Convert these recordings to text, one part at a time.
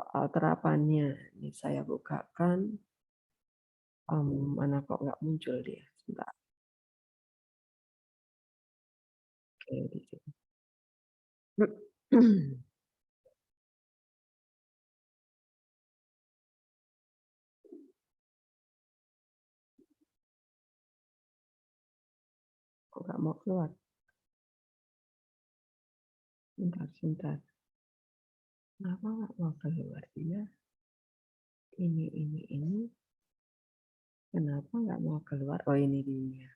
Soal terapannya. Ini saya bukakan. Mana kok nggak muncul dia? Sebentar. Oke, di sini. Kok nggak mau keluar? Sebentar. Kenapa nggak mau keluar dia? Ini. Kenapa nggak mau keluar? Oh, ini dia.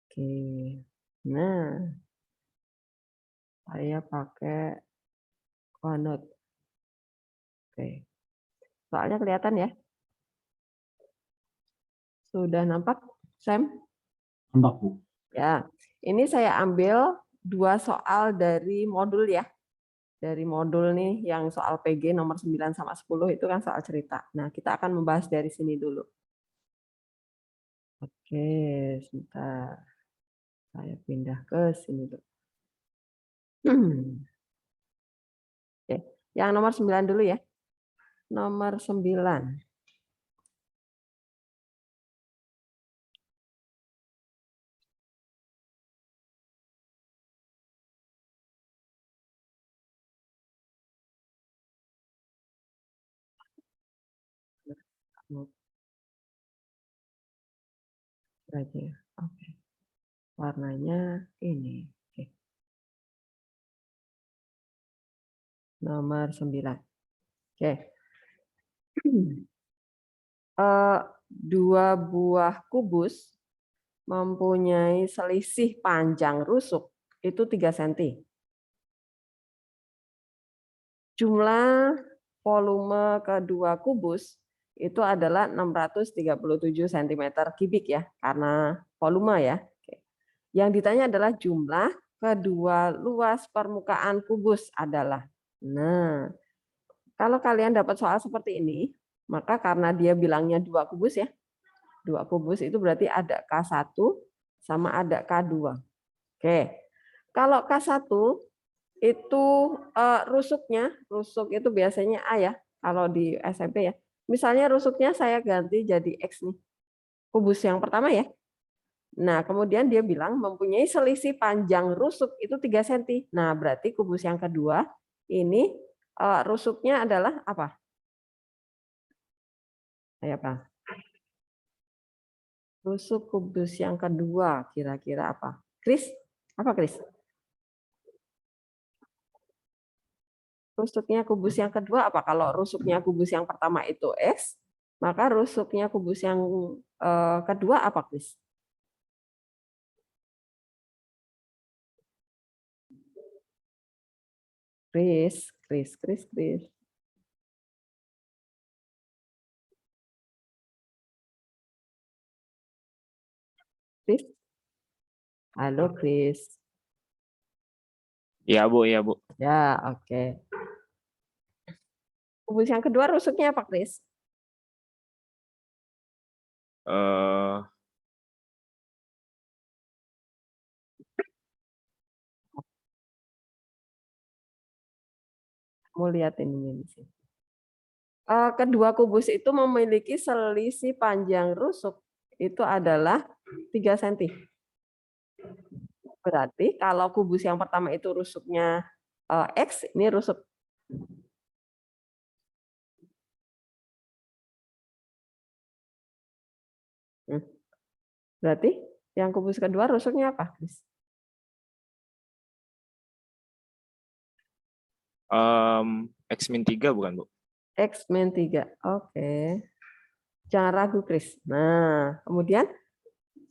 Oke. Nah, saya pakai OneNote. Oke. Soalnya kelihatan ya? Sudah nampak, Sam? Nampak, Bu. Ya, ini saya ambil 2 soal dari modul ya. Dari modul nih yang soal PG nomor 9 sama 10 itu kan soal cerita. Nah, kita akan membahas dari sini dulu. Oke, sebentar. Saya pindah ke sini dulu. Oke, yang nomor 9 dulu ya. Nomor 9. Oke. Warnanya ini. Oke. Nomor 9. Oke. 2 buah kubus mempunyai selisih panjang rusuk itu 3 cm. Jumlah volume kedua kubus itu adalah 637 cm3 ya, karena volume ya. Yang ditanya adalah jumlah kedua luas permukaan kubus adalah. Nah, kalau kalian dapat soal seperti ini, maka karena dia bilangnya 2 kubus ya, 2 kubus itu berarti ada K1 sama ada K2. Oke, kalau K1 itu rusuk itu biasanya A ya, kalau di SMP ya. Misalnya rusuknya saya ganti jadi X nih, kubus yang pertama ya. Nah, kemudian dia bilang mempunyai selisih panjang rusuk itu 3 cm. Nah, berarti kubus yang kedua ini rusuknya adalah apa? Apa? Rusuk kubus yang kedua kira-kira apa? Kris? Apa Kris? Rusuknya kubus yang kedua apa? Kalau rusuknya kubus yang pertama itu X, maka rusuknya kubus yang kedua apa, Kris? Kris. Kris? Halo, Kris. Iya, Bu. Ya, oke. Kubus yang kedua rusuknya apa, Kris? Mau lihat ini sih. Kedua kubus itu memiliki selisih panjang rusuk itu adalah 3 cm. Berarti kalau kubus yang pertama itu rusuknya X, ini rusuk. Berarti yang kubus kedua rusuknya apa, Kris? X-3 bukan, Bu? X-3. Oke. Jangan ragu, Kris. Nah, kemudian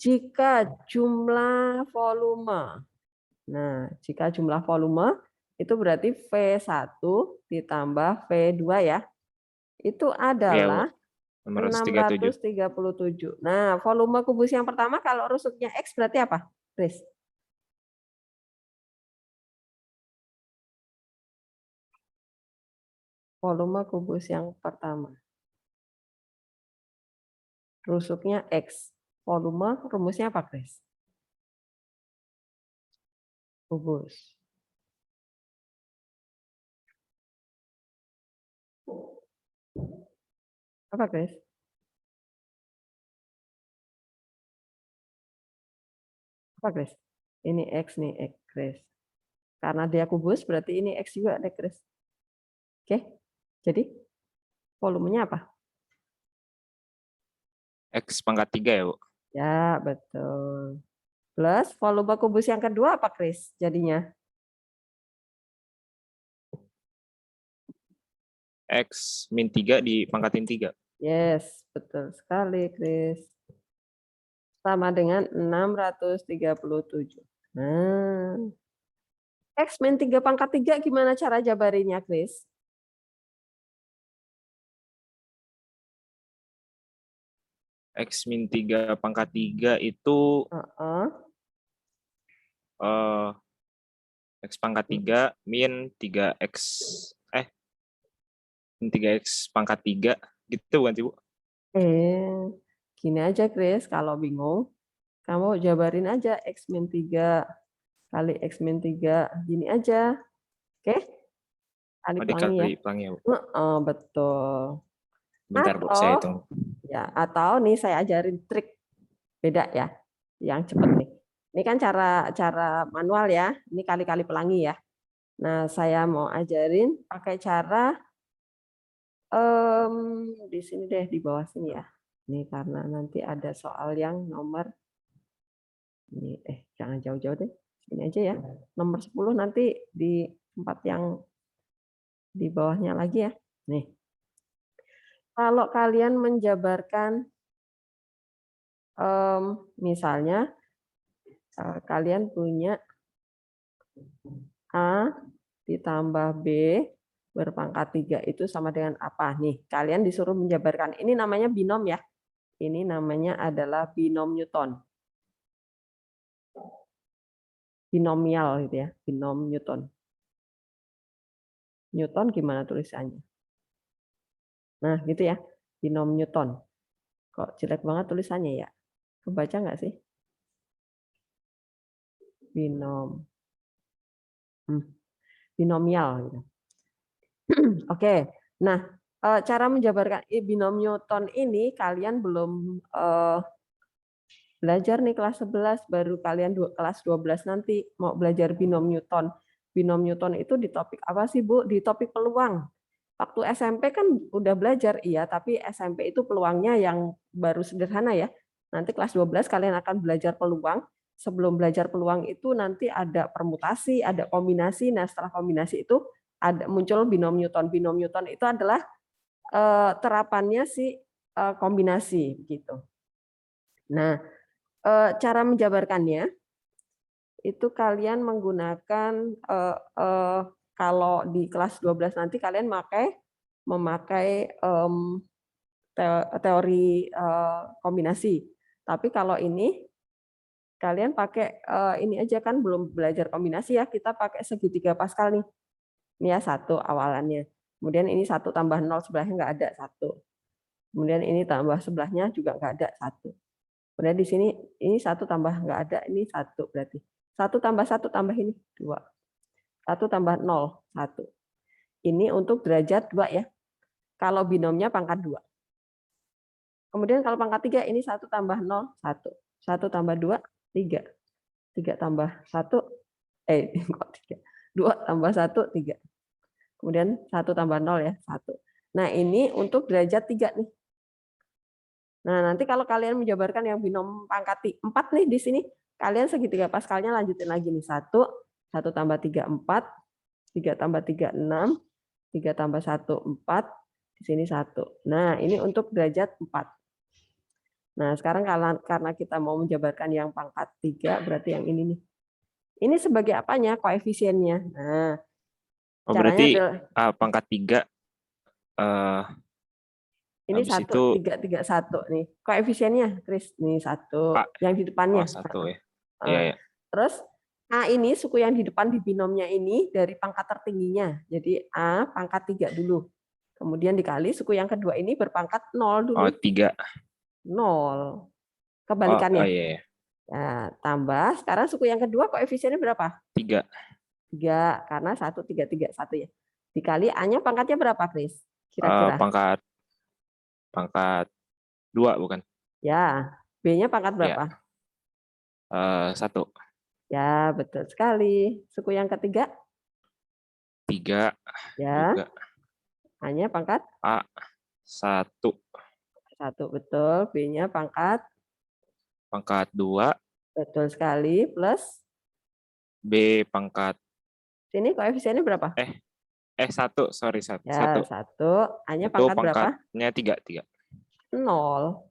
jika jumlah volume. Nah, jika jumlah volume itu berarti V1 ditambah V2 ya. Itu adalah 637. Nah, volume kubus yang pertama kalau rusuknya X berarti apa, Kris? Volume kubus yang pertama. Rusuknya X. Volume rumusnya apa, Kris? Kubus. Apa, Chris? Apa, Chris? Ini X nih, X, Chris. Karena dia kubus, berarti ini X juga deh, Chris. Oke, jadi volumenya apa? X pangkat 3 ya, Bu? Ya, betul. Plus volume kubus yang kedua apa, Chris? Jadinya? X min 3 dipangkatin 3. Yes, betul sekali, Chris. Sama dengan 637. Nah, X min 3 pangkat 3 gimana cara jabarinnya, Chris? X min 3 pangkat 3 itu X pangkat 3 min 3X. Min 3X pangkat 3. Gitu bukan sih, Bu? Gini aja, Chris. Kalau bingung, kamu jabarin aja X min 3 kali X min 3. Gini aja. Oke? Kali pelangi ya. Pelangi ya, Bu. Betul. Bentar, Bu, saya hitung. Ya, atau nih saya ajarin trik beda ya, yang cepet nih. Ini kan cara manual ya, ini kali-kali pelangi ya. Nah, saya mau ajarin pakai cara di sini deh, di bawah sini ya. Ini karena nanti ada soal yang nomor ini, jangan jauh-jauh deh, sini aja ya. Nomor 10 nanti di tempat yang di bawahnya lagi ya. Nih, kalau kalian menjabarkan misalnya kalian punya A ditambah B berpangkat 3 itu sama dengan apa? Nih, kalian disuruh menjabarkan. Ini namanya binom ya. Ini namanya adalah binom Newton. Binomial gitu ya, binom Newton. Newton gimana tulisannya? Nah, gitu ya. Binom Newton. Kok jelek banget tulisannya ya? Kebaca nggak sih? Binom. Binomial gitu. Oke. Nah, cara menjabarkan binom Newton ini kalian belum belajar nih kelas 11, baru kalian kelas 12 nanti mau belajar binom Newton. Binom Newton itu di topik apa sih, Bu? Di topik peluang. Waktu SMP kan udah belajar, iya, tapi SMP itu peluangnya yang baru sederhana ya. Nanti kelas 12 kalian akan belajar peluang. Sebelum belajar peluang itu nanti ada permutasi, ada kombinasi. Nah, setelah kombinasi itu ada muncul binom Newton. Binom Newton itu adalah terapannya si kombinasi gitu. Nah, cara menjabarkannya itu kalian menggunakan kalau di kelas 12 nanti kalian memakai teori kombinasi. Tapi kalau ini kalian pakai ini aja, kan belum belajar kombinasi ya, kita pakai segitiga Pascal nih. Ini ya 1 awalannya. Kemudian ini 1 tambah 0 sebelahnya nggak ada 1. Kemudian ini tambah sebelahnya juga nggak ada 1. Kemudian di sini ini 1 tambah nggak ada, ini 1 berarti. 1 tambah 1 tambah ini 2. 1 tambah 0, 1. Ini untuk derajat 2 ya. Kalau binomnya pangkat 2. Kemudian kalau pangkat 3 ini 1 tambah 0, 1. 1 tambah 2, 3. 3 tambah 1, kok 3? 2 tambah 1, 3. Kemudian 1 tambah 0 ya, 1. Nah, ini untuk derajat 3 nih. Nah, nanti kalau kalian menjabarkan yang binom pangkat 4 nih di sini, kalian segitiga Pascalnya lanjutin lagi nih. 1, 1 tambah 3, 4. 3 tambah 3, 6. 3 tambah 1, 4. Di sini 1. Nah, ini untuk derajat 4. Nah, sekarang karena kita mau menjabarkan yang pangkat 3, berarti yang ini nih. Ini sebagai apanya? Koefisiennya. Nah, caranya berarti adalah pangkat 3 ini habis 1, itu 3, 3, 1 nih. Koefisiennya, Chris, nih 1 A. yang di depannya. 1 ya. Iya, Nah, ya. terus A ini suku yang di depan di binomnya ini dari pangkat tertingginya. Jadi A pangkat 3 dulu. Kemudian dikali suku yang kedua ini berpangkat 0 dulu. 3. 0. Oh, Kebalikannya. iya, iya. Nah, tambah, sekarang suku yang kedua koefisiennya berapa? 3. 3, karena 1, 3, 3, 1 ya. Dikali A-nya pangkatnya berapa, Chris? Kira-kira. Pangkat pangkat 2 bukan? Ya, B-nya pangkat Ya. berapa? 1. Ya, betul sekali. Suku yang ketiga? 3 Ya, juga. A-nya pangkat A 1. 1, betul. B-nya pangkat? Pangkat 2. Betul sekali. Plus, B pangkat sini koefisiennya berapa? 1, sorry, 1. Ya, 1. A-nya Itu pangkat berapa? pangkatnya 3. 0.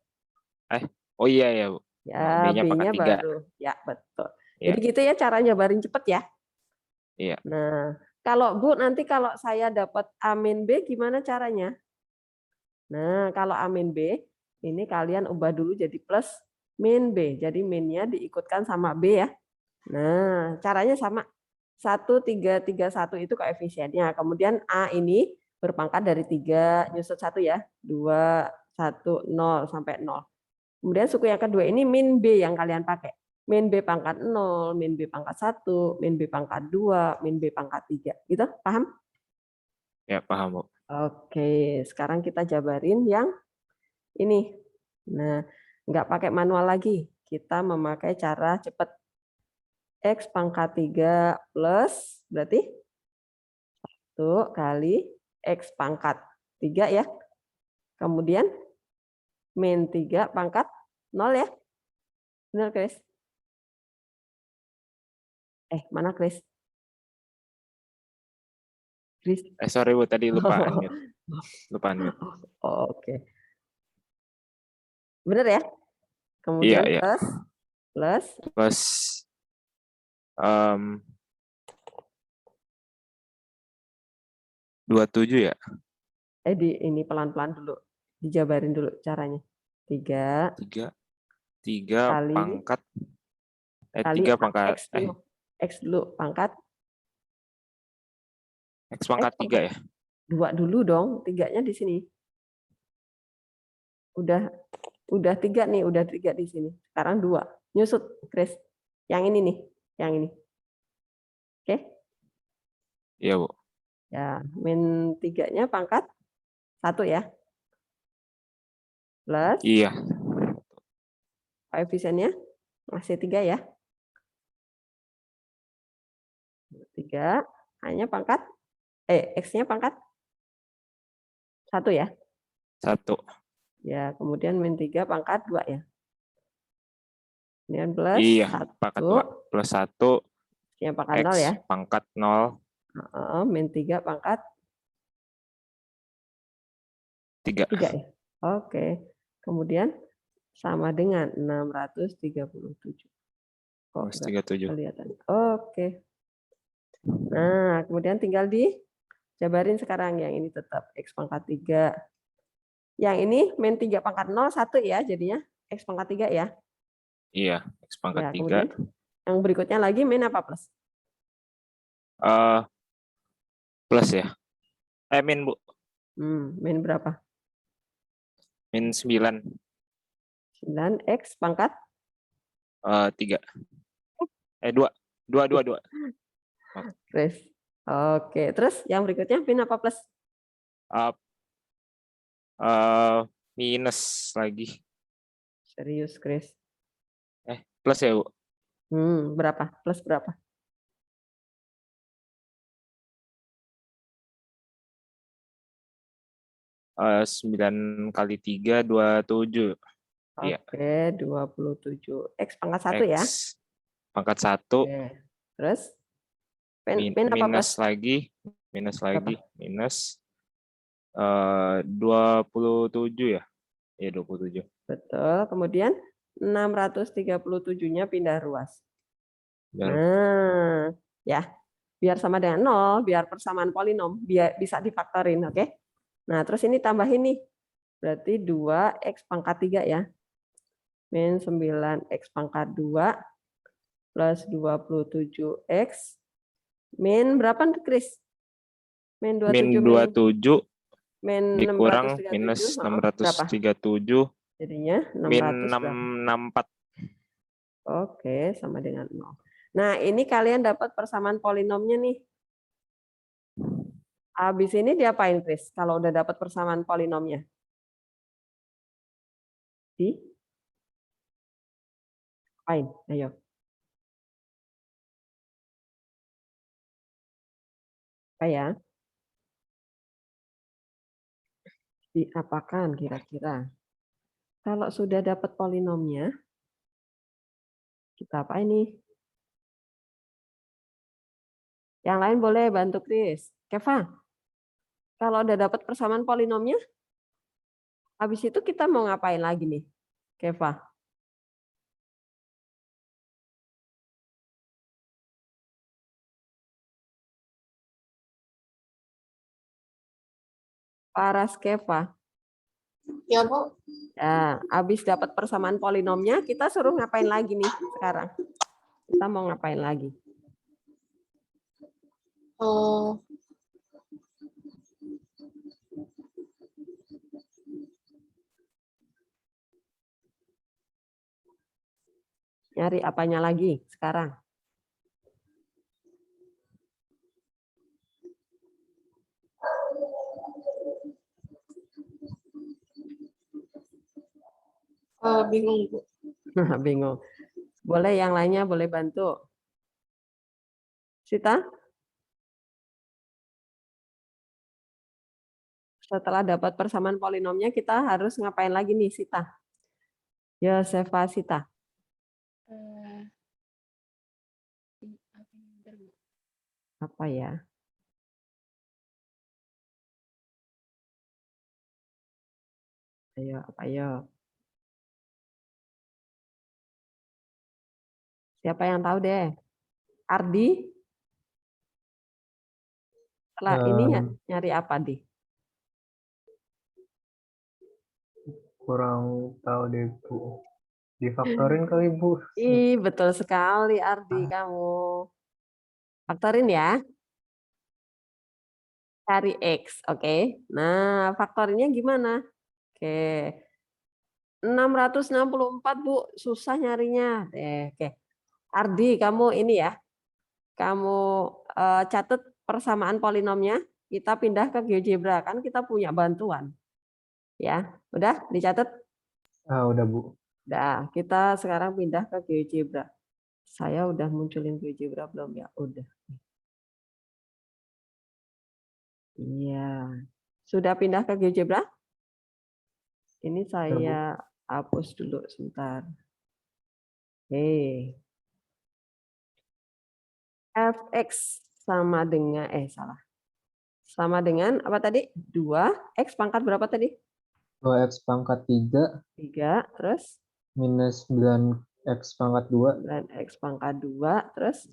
Oh iya ya, Bu. Ya, B-nya pangkat B-nya 3. baru. Ya, betul. Ya, Jadi gitu ya cara nyebarin cepet ya. iya. Nah, kalau Bu nanti kalau saya dapat A min B gimana caranya? Nah, kalau A min B, ini kalian ubah dulu jadi plus min B. Jadi minnya diikutkan sama B ya. Nah, caranya sama. 1, 3, 3, 1 itu koefisiennya. Kemudian A ini berpangkat dari 3, nyusut 1 ya. 2, 1, 0, sampai 0. Kemudian suku yang kedua ini min B yang kalian pakai. Min B pangkat 0, min B pangkat 1, min B pangkat 2, min B pangkat 3. Gitu, paham? Ya, paham, Bu. Oke, sekarang kita jabarin yang ini. Nah, nggak pakai manual lagi. Kita memakai cara cepat. X pangkat 3 plus, berarti 1 kali X pangkat 3 ya. Kemudian min 3 pangkat 0 ya. Benar, Chris? Mana Chris? Chris. Sorry, Bu, tadi lupa unmute. Lupa unmute. Oke. Benar ya? Iya, Kemudian iya. plus Plus 27 ya? ini pelan-pelan dulu. Dijabarin dulu caranya. 3 3 kali pangkat 3 pangkat X dulu. X dulu pangkat X pangkat 3 ya? 2 dulu dong. 3-nya di sini. Udah 3 nih, udah 3 di sini. Sekarang 2. Nyusut, Chris. Yang ini nih, yang ini. Oke? Iya, Bu. Ya, min 3-nya pangkat 1 ya. Plus Iya. koefisiennya masih 3 ya. 3, hanya pangkat X-nya pangkat 1 ya. 1. Ya, kemudian min 3 pangkat 2 ya. Kemudian plus Iya, 1 pangkat 2 plus 1 yang pangkat X 0 ya. pangkat 0 Min 3 pangkat 3. 3 ya. Oke. Kemudian sama dengan 637. Kok Plus enggak 37. kelihatan. Oke. Nah, kemudian tinggal dijabarin sekarang yang ini tetap X pangkat 3. Yang ini min 3 pangkat 0, 1 ya jadinya. X pangkat 3 ya. Iya, X pangkat Ya, 3. kemudian yang berikutnya lagi min apa plus? Plus ya. Min, Bu. Min berapa? Min 9. 9 X pangkat 3. 2. 2. Chris. Oke, terus yang berikutnya min apa plus? Minus lagi. Serius, Chris. Plus ya, Bu? Berapa? Plus berapa? Uh, 9 kali 3, 27. Iya. Oke, 27. X pangkat 1 ya. X pangkat 1. Oke. Terus min apa minus plus? lagi. Berapa? Minus 27 ya. Iya, 27. Betul. Kemudian 637-nya pindah ruas. Dan Nah, ya. Biar sama dengan 0, biar persamaan polinom, biar bisa difaktorin, oke? Nah, terus ini tambahin nih. Berarti 2X pangkat 3 ya. Min 9X pangkat 2 plus 27X. Min berapa, Chris? Min 27 min dikurang 637, minus berapa? 637. Jadinya Min 600 664. Oke, sama dengan 0. Nah, ini kalian dapat persamaan polinomnya nih. Habis ini diapain, Chris? Kalau udah dapat persamaan polinomnya? Di apain? Ayo. Apa ya? Diapakan kira-kira? Kalau sudah dapat polinomnya, kita apa ini? Yang lain boleh bantu Kris. Keva, kalau udah dapat persamaan polinomnya, habis itu kita mau ngapain lagi nih, Keva? Paras Keva. Ya, Bu. Ya, habis dapat persamaan polinomnya, kita suruh ngapain lagi nih sekarang? Kita mau ngapain lagi? Oh, Nyari apanya lagi sekarang? bingung, Bu. Bingung. Boleh yang lainnya boleh bantu. Sita? Setelah dapat persamaan polinomnya, kita harus ngapain lagi nih, Sita? Yosefa Sita. Apa ya? Ayo, apa ayo? Siapa yang tahu deh? Ardi? Setelah ini nyari apa, Di? Kurang tahu deh, Bu. Difaktorin kali, Bu. Ih, betul sekali Ardi kamu. Faktorin ya. Cari X, oke. Nah, faktorinnya gimana? Oke. 664, Bu. Susah nyarinya. Oke. Ardi, kamu ini ya. Kamu catat persamaan polinomnya. Kita pindah ke GeoGebra. Kan kita punya bantuan. Ya, udah dicatat? Udah, Bu. Udah, kita sekarang pindah ke GeoGebra. Saya udah munculin GeoGebra belum ya? Udah. Iya. Sudah pindah ke GeoGebra? Ini saya hapus dulu sebentar. Oke. Fx sama dengan salah. Sama dengan apa tadi? 2x pangkat berapa tadi? 2x pangkat 3 3, terus minus 9x pangkat 2 9x pangkat 2, terus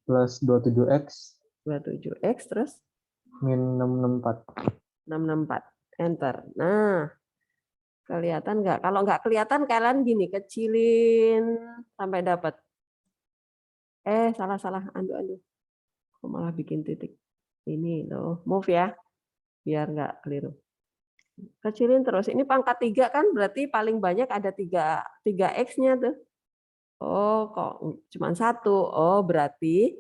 plus 27x 27x, terus min 664. 664. Enter. Nah, kelihatan nggak? Kalau nggak kelihatan, kalian gini, kecilin sampai dapat. Salah. Andu. Kok malah bikin titik. Ini loh, move ya. Biar nggak keliru. Kecilin terus. Ini pangkat 3 kan berarti paling banyak ada 3x-nya tuh. Oh, kok cuma 1. Oh, berarti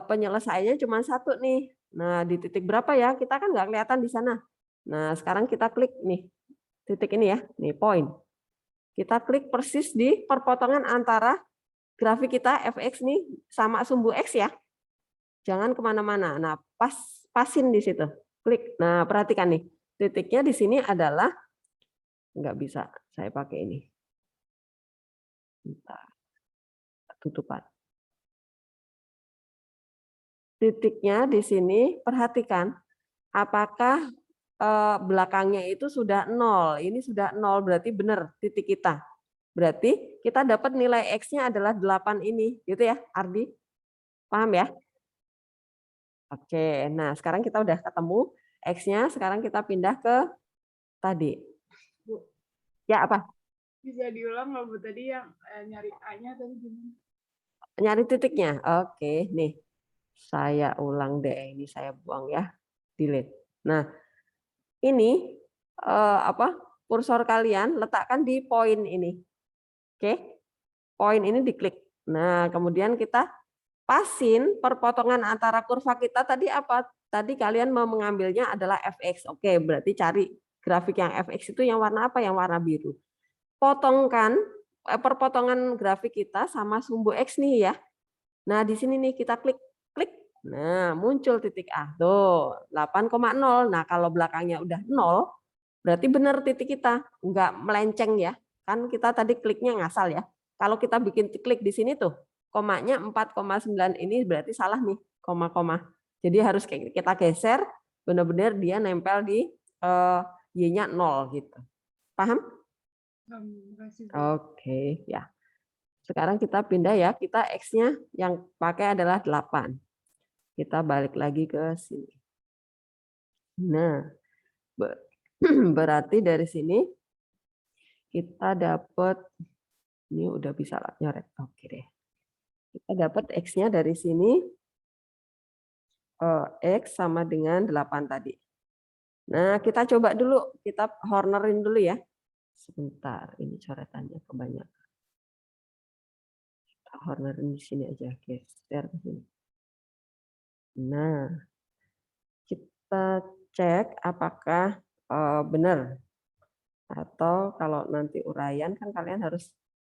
penyelesaiannya cuma 1 nih. Nah, di titik berapa ya? Kita kan nggak kelihatan di sana. Nah, sekarang kita klik nih. Titik ini ya. Nih, point. Kita klik persis di perpotongan antara grafik kita fx nih sama sumbu x ya. Jangan kemana-mana. Nah, pasin di situ. Klik. Nah, perhatikan nih. Titiknya di sini adalah, nggak bisa saya pakai ini. Bentar. Tutupan. Titiknya di sini, perhatikan. Apakah belakangnya itu sudah 0? Ini sudah 0, berarti benar titik kita. Berarti kita dapat nilai X-nya adalah 8 ini. Gitu ya, Ardi? Paham ya? Oke, nah sekarang kita udah ketemu X-nya, sekarang kita pindah ke tadi. Bu, Ya, apa? bisa diulang nggak Bu tadi yang nyari A-nya tadi gimana? Nyari titiknya. Oke, nih. Saya ulang deh, ini saya buang ya. Delete. Nah, ini kursor kalian letakkan di poin ini. Oke. Poin ini diklik. Nah, kemudian kita pasin perpotongan antara kurva kita tadi apa? Tadi kalian mau mengambilnya adalah fx. Oke, berarti cari grafik yang fx itu yang warna apa? Yang warna biru. potongkan perpotongan grafik kita sama sumbu X nih ya. Nah, di sini nih kita klik. Nah, muncul titik A. Tuh, 8,0. Nah, kalau belakangnya udah 0, berarti benar titik kita, enggak melenceng ya. Kan kita tadi kliknya ngasal ya. Kalau kita bikin klik di sini tuh, komanya 4,9 ini berarti salah nih, koma-koma. Jadi harus kita geser, benar-benar dia nempel di Y-nya 0 gitu. Paham? Makasih, Bu. Oke, ya. Sekarang kita pindah ya, kita X-nya yang pakai adalah 8. Kita balik lagi ke sini. Nah, berarti dari sini kita dapat, ini udah bisa nyoret. Oke deh. Kita dapat X-nya dari sini, X sama dengan 8 tadi. Nah, kita coba dulu, kita cornerin dulu ya. Sebentar, ini coretannya kebanyakan. Kita cornerin di sini aja, geser ke sini. Nah, kita cek apakah benar. Atau kalau nanti uraian kan kalian harus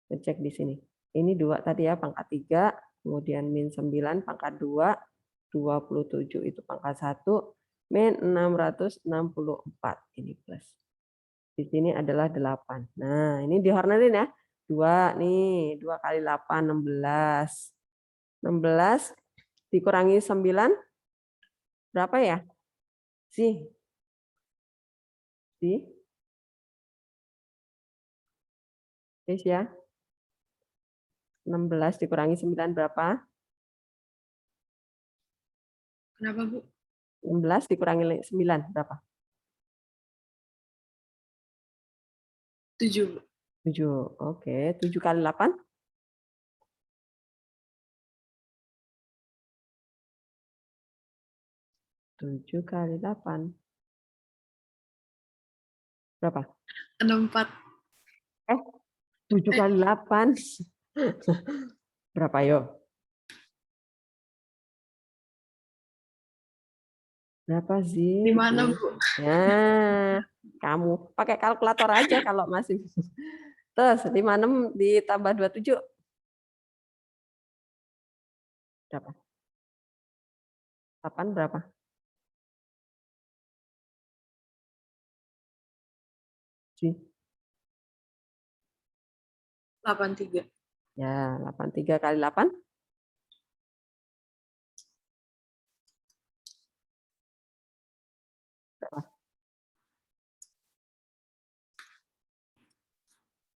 ngecek di sini. Ini 2 tadi ya, pangkat 3, kemudian min 9, pangkat 2, 27 itu pangkat 1, min 664, ini plus. Di sini adalah 8. Nah, ini dihornerin ya. 2 nih, 2 kali 8, 16. 16 dikurangi 9, berapa ya? Sih. Yes, ya. 16 dikurangi 9 berapa? Kenapa, Bu? 16 dikurangi 9 berapa? 7, Bu. 7. Oke, 7 kali 8? 7 kali 8. Berapa? 64. 7 kali 8. Berapa yo? Berapa sih? Di mana, Bu? Nah, kamu pakai kalkulator aja kalau masih. Terus 56 ditambah 27. Berapa? 8 berapa? Sih. 83. Ya, 83 kali 8.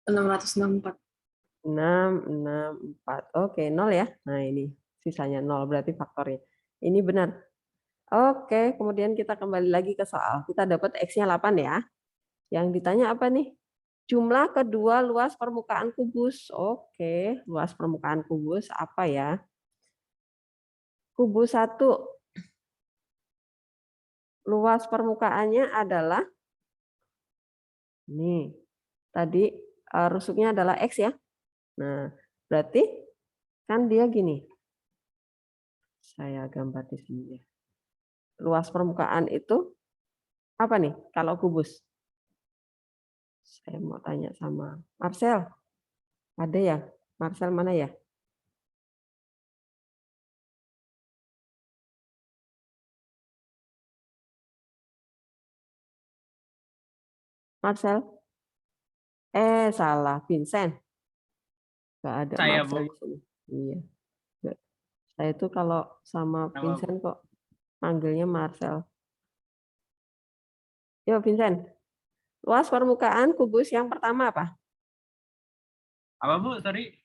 664. 664. Oke, 0 ya. Nah, ini sisanya 0 berarti faktornya. Ini benar. Oke, kemudian kita kembali lagi ke soal. Kita dapat X-nya 8 ya. Yang ditanya apa nih? Jumlah kedua luas permukaan kubus. Oke, luas permukaan kubus apa ya? Kubus 1. Luas permukaannya adalah nih. Tadi rusuknya adalah X ya. Nah, berarti kan dia gini. Saya gambar di sini ya. Luas permukaan itu apa nih kalau kubus? Saya mau tanya sama Marcel. Ada ya? Marcel mana ya? Marcel? Salah. Vincent. Nggak ada Saya, Marcel Bu. di sini. Iya. Saya itu kalau sama Vincent kok manggilnya Marcel. Yuk Vincent. Luas permukaan kubus yang pertama apa? Apa, Bu? Sorry.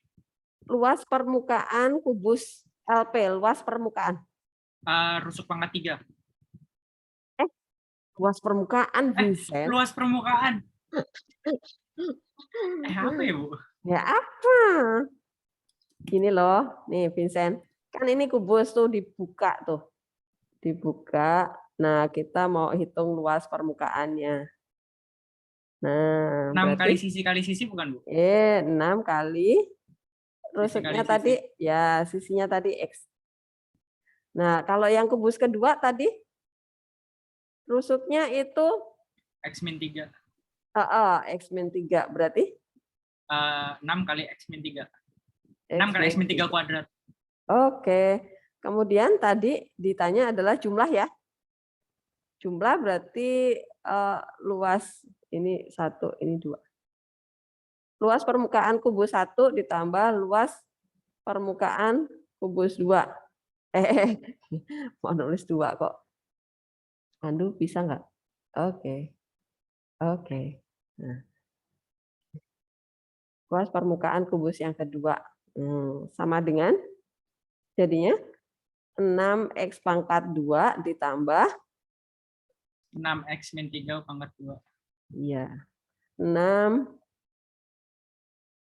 Luas permukaan kubus LP. Luas permukaan. Rusuk pangkat 3. Luas permukaan Vincent. Luas permukaan. Apa ya, Bu? Ya apa? Gini loh, nih Vincent. Kan ini kubus tuh dibuka tuh. Dibuka. Nah, kita mau hitung luas permukaannya. Nah, 6 berarti kali sisi bukan, Bu? 6 kali rusuknya kali tadi ya sisinya tadi X. Nah, kalau yang kubus kedua tadi rusuknya itu X min 3. X min 3 berarti 6 kali X-3. 6 kali X-3 kuadrat. Oke. Kemudian tadi ditanya adalah jumlah ya. Jumlah berarti luas ini 1, ini 2. Luas permukaan kubus 1 ditambah luas permukaan kubus 2. Mau nulis 2 kok. Andu bisa nggak? Oke. Oke. Nah. Luas permukaan kubus yang kedua. Sama dengan jadinya 6x pangkat 2 ditambah 6x-3 pangkat 2. iya 6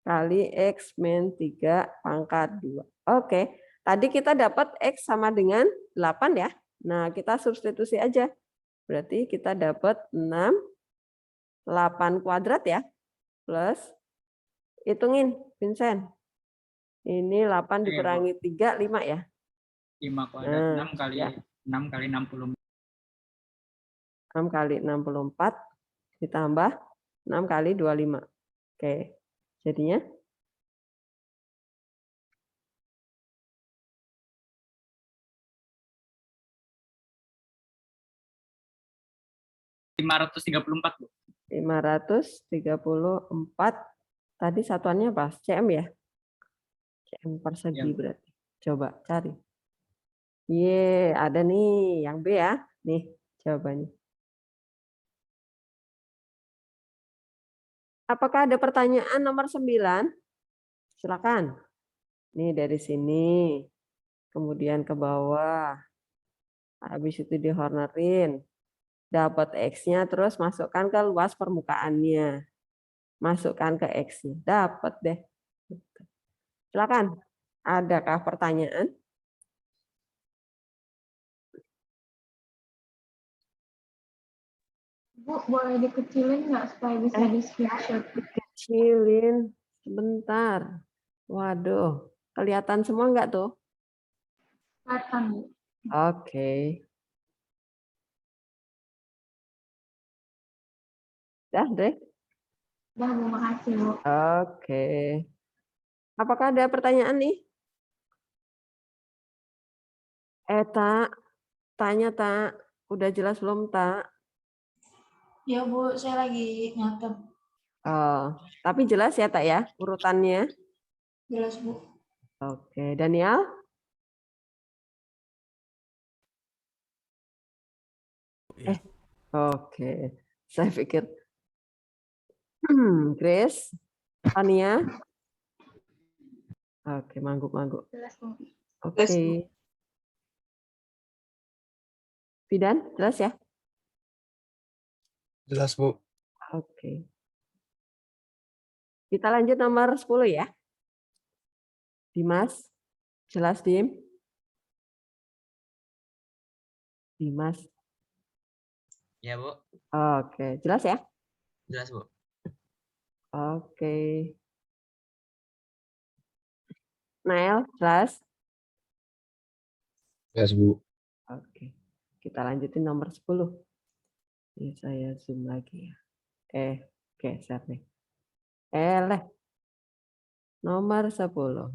kali x min 3 pangkat 2. Oke, tadi kita dapat x sama dengan 8 ya. Nah, kita substitusi aja. Berarti kita dapat 6, 8 kuadrat ya. Plus, hitungin Vincent. Ini 8 dikurangi 3, 5 ya. 5 kuadrat, 6 kali ya. 6 kali 60. 6 kali 64 ditambah 6 kali 25. Oke, jadinya 534, Bu. 534. Tadi satuannya apa? cm ya? cm persegi Ya. berarti. Coba cari. Ye, ada nih yang B ya. Nih jawabannya. Apakah ada pertanyaan nomor 9? Silakan. Nih dari sini. Kemudian ke bawah. Habis itu dihornerin. Dapat X-nya terus masukkan ke luas permukaannya. Masukkan ke X-nya. Dapat deh. Silakan. Adakah pertanyaan? Bu, boleh dikecilin nggak supaya bisa di screenshot? Kecilin sebentar. Waduh, kelihatan semua nggak tuh? Kelihatan, Bu. Oke. Dah deh. Udah, Bu, makasih, Bu. Oke. Apakah ada pertanyaan nih? Tak, tanya Tak. Udah jelas belum Tak? Ya Bu, saya lagi nyatet. Oh, tapi jelas ya Tak ya urutannya? Jelas Bu. Oke, Daniel? Oke. Saya pikir Grace, Tania. Oke, mangguk-mangguk. Jelas, Bu. Oke. Bidan, jelas ya? Jelas, Bu. Oke. Kita lanjut nomor 10 ya. Dimas, jelas Dim? Dimas. Ya, Bu. Oke, jelas ya? Jelas, Bu. Oke. Nael, jelas? Jelas, Bu. Oke. Kita lanjutin nomor 10. Ini saya zoom lagi ya. Geser nih. Nomor 10.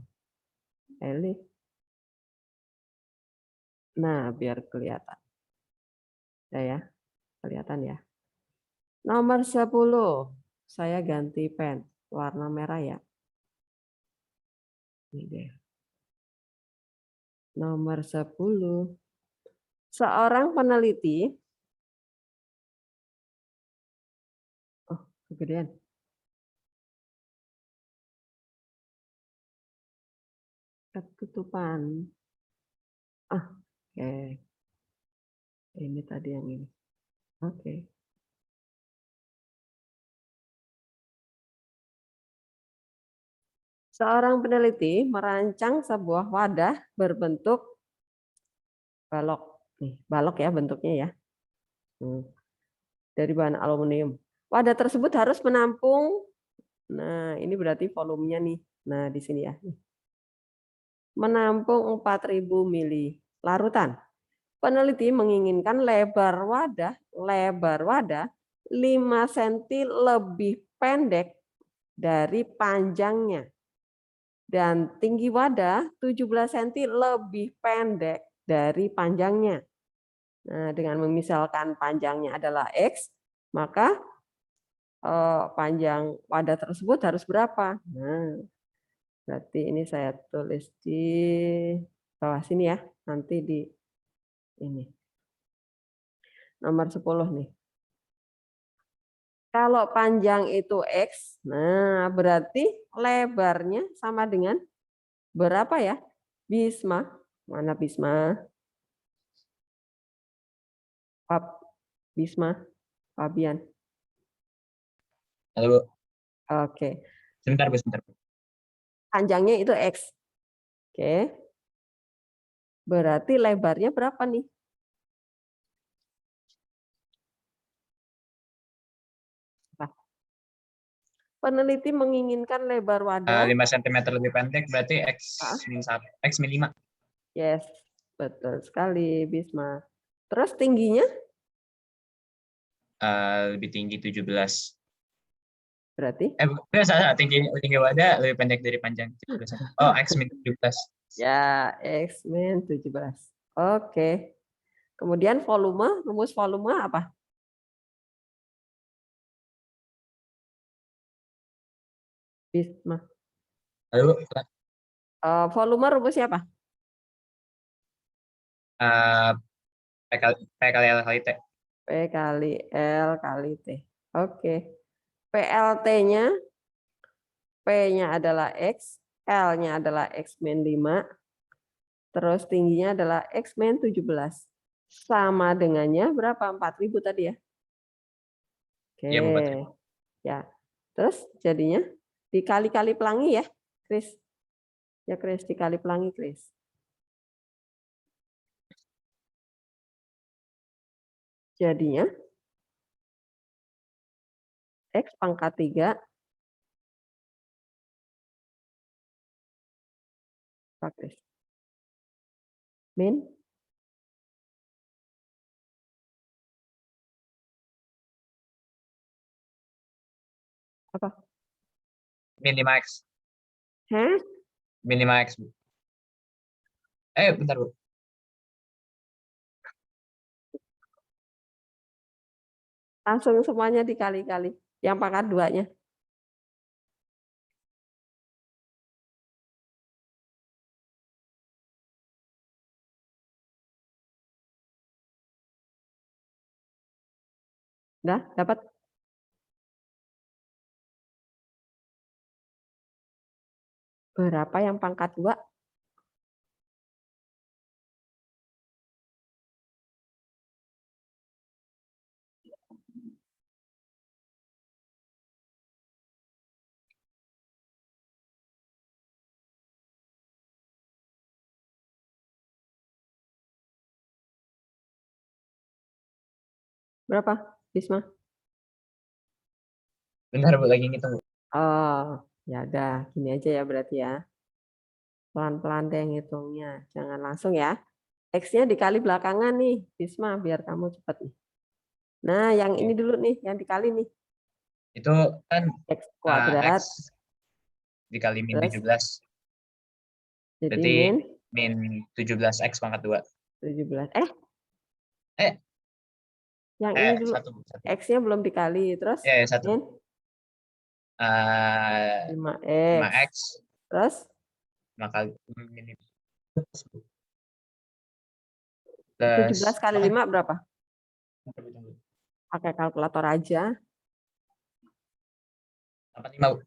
Eli. Nah, biar kelihatan. Ya, kelihatan ya. Nomor 10. Saya ganti pen. Warna merah ya. Ini deh. Nomor 10. Seorang peneliti. Oh, kegedean. Ketutupan. Oke. Ini tadi yang ini. Oke. Seorang peneliti merancang sebuah wadah berbentuk balok. Nih, balok ya bentuknya ya. Dari bahan aluminium. Wadah tersebut harus menampung, nah ini berarti volumenya nih. Nah, di sini ya. Menampung 4.000 mili larutan. Peneliti menginginkan lebar wadah 5 cm lebih pendek dari panjangnya. Dan tinggi wadah 17 cm lebih pendek dari panjangnya. Nah, dengan memisalkan panjangnya adalah X, maka panjang wadah tersebut harus berapa? Nah, berarti ini saya tulis di bawah sini ya, nanti di ini. Nomor 10 nih. Kalau panjang itu X, nah berarti lebarnya sama dengan berapa ya? Bisma. Mana Bisma? Bisma, Fabian. Halo, Bu. Oke. Sebentar, Bu, sebentar. Panjangnya itu X. Oke. Berarti lebarnya berapa nih? Peneliti menginginkan lebar wadah 5 cm lebih pendek berarti X-1, X-5. Yes, betul sekali, Bisma. Terus tingginya Lebih tinggi 17. berarti? Salah, tinggi wadah lebih pendek dari panjang 17. Oh, X-17. Ya, X-17. Oke. Kemudian volume, rumus volume apa? Bisma. Lalu, Volume rumusnya apa? P kali L kali T. P kali L kali T. Oke. PLT-nya, P-nya adalah X, L-nya adalah X-5, terus tingginya adalah X-17. Sama dengannya berapa? 4.000 tadi ya? Oke. Iya, Bu, 4.000. Ya. Terus jadinya dikali-kali pelangi ya, Kris. Ya, Kris, dikali pelangi, Kris. Jadinya X pangkat 3 Pak Kris. Min apa? Min 5X. Hah? Min 5X, Bu. Bentar, Bu. Langsung semuanya dikali-kali. Yang pangkat 2-nya. Udah, dapat? Berapa yang pangkat 2? Berapa, Bisma? Bentar, Bu, lagi ngitung, Bu. Oh, ya udah, gini aja ya berarti ya. Pelan-pelan deh ngitungnya, jangan langsung ya. X-nya dikali belakangan nih, Bisma, biar kamu cepat nih. Nah, yang ini dulu nih, yang dikali nih. Itu kan X kuadrat. X dikali min Terus? 17. Jadi Berarti min min 17X pangkat 2. 17. Eh. Yang ini dulu. Satu. X-nya belum dikali. Terus? Ya, satu. Min 5X. 5X. Terus? Maka 17 kali 5 berapa? Pakai kalkulator aja. 85, Bu.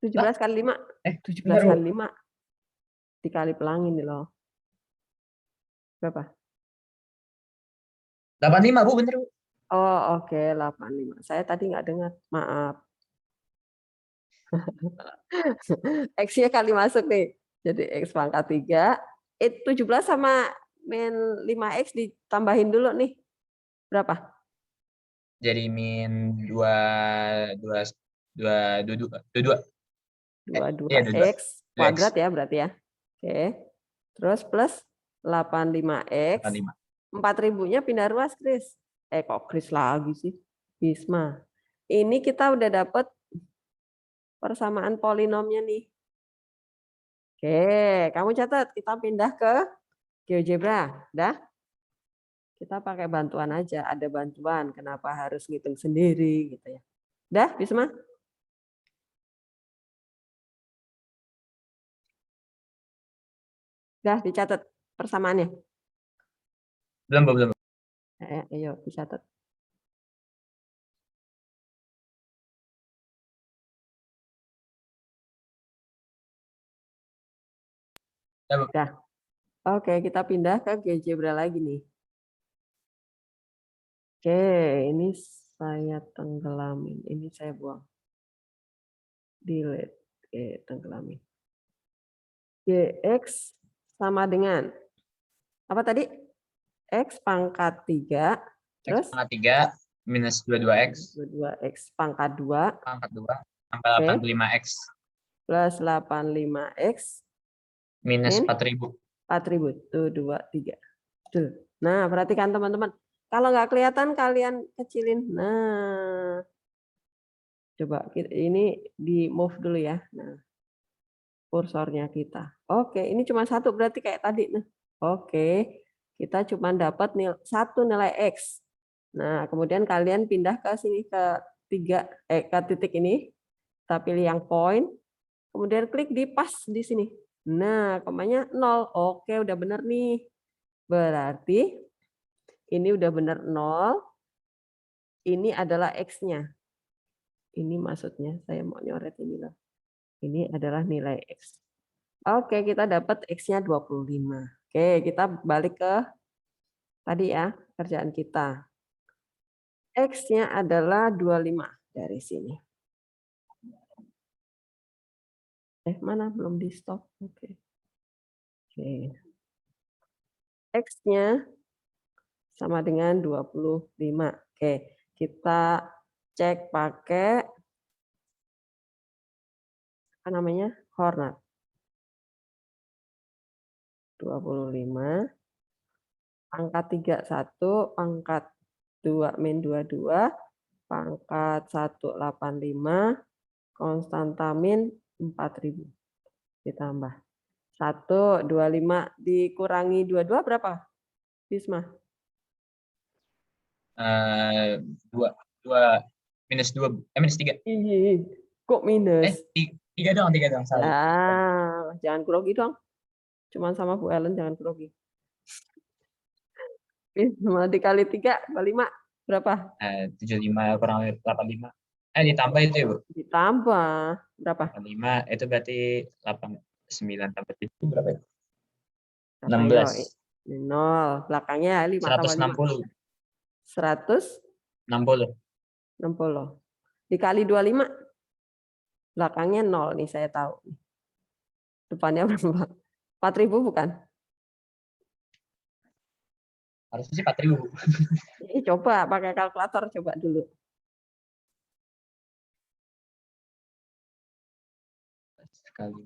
17 kali 5. 17 kali 5. Dikali pelangi nih loh. Berapa? 85, Bu, bener, Bu. Oh, oke, 85. Saya tadi nggak dengar. Maaf. X-nya kali masuk nih. Jadi X pangkat 3. 17 sama min 5X ditambahin dulu nih. Berapa? Jadi min 22. 22X kuadrat ya berarti ya. Oke. Terus plus 85X. 4.000-nya pindah ruas, Kris. Kok Kris lagi sih? Bisma. Ini kita udah dapat persamaan polinomnya nih. Oke, kamu catat. Kita pindah ke GeoGebra. Dah? Kita pakai bantuan aja. Ada bantuan. Kenapa harus ngitung sendiri gitu ya. Dah, Bisma? Dah dicatat persamaannya. Belum. Ayo dicatat. Ya, Bu. Dah. Oke, kita pindah ke GeoGebra lagi nih. Oke, ini saya tenggelamin. Ini saya buang. Delete. Oke, tenggelamin. Gx sama dengan apa tadi? X pangkat 3. Terus? X pangkat 3 minus 22X 22X pangkat 2. pangkat 2 tambah 85X Plus 85X. minus Min? 4.000. 4.000. Tuh, 2, 3. Tuh. Nah, perhatikan teman-teman. Kalau nggak kelihatan, kalian kecilin. Nah, coba ini di move dulu ya. Nah, kursornya kita. Oke, ini cuma satu berarti kayak tadi. Nah, oke, kita cuma dapat satu nilai X. Nah, kemudian kalian pindah ke sini ke ke titik ini. Kita pilih yang point. Kemudian klik di pas di sini. Nah, komanya 0. Oke, udah bener nih. Berarti ini udah bener 0. Ini adalah X-nya. Ini maksudnya saya mau nyoret ini loh. Ini adalah nilai X. Oke, kita dapat X-nya 25. Oke, kita balik ke tadi ya, kerjaan kita. X-nya adalah 25 dari sini. Mana? Belum di stop. Oke. X-nya sama dengan 25. Oke, kita cek pakai apa namanya? Hornet. 25 pangkat 31 pangkat 2 min 22 pangkat 185 konstanta min 4.000 ditambah 125 dikurangi 22 berapa? Bisma? 2 minus 2 minus 3. Kok minus? 3 doang salah. Ya, jangan grogi dong. Cuman sama Bu Ellen jangan grogi. Dikali 3, 5 berapa? 75 kurang 85. Ditambah itu ya, Bu? Ditambah berapa? 5 itu berarti 89 tambah 7 berapa ya? 16. 16. 0. Belakangnya 5 tambah 5. 160. 60. Dikali 25. Belakangnya 0 nih saya tahu. Depannya berapa? 4.000 bukan? Harusnya sih 4.000. Coba pakai kalkulator coba dulu. Sekali.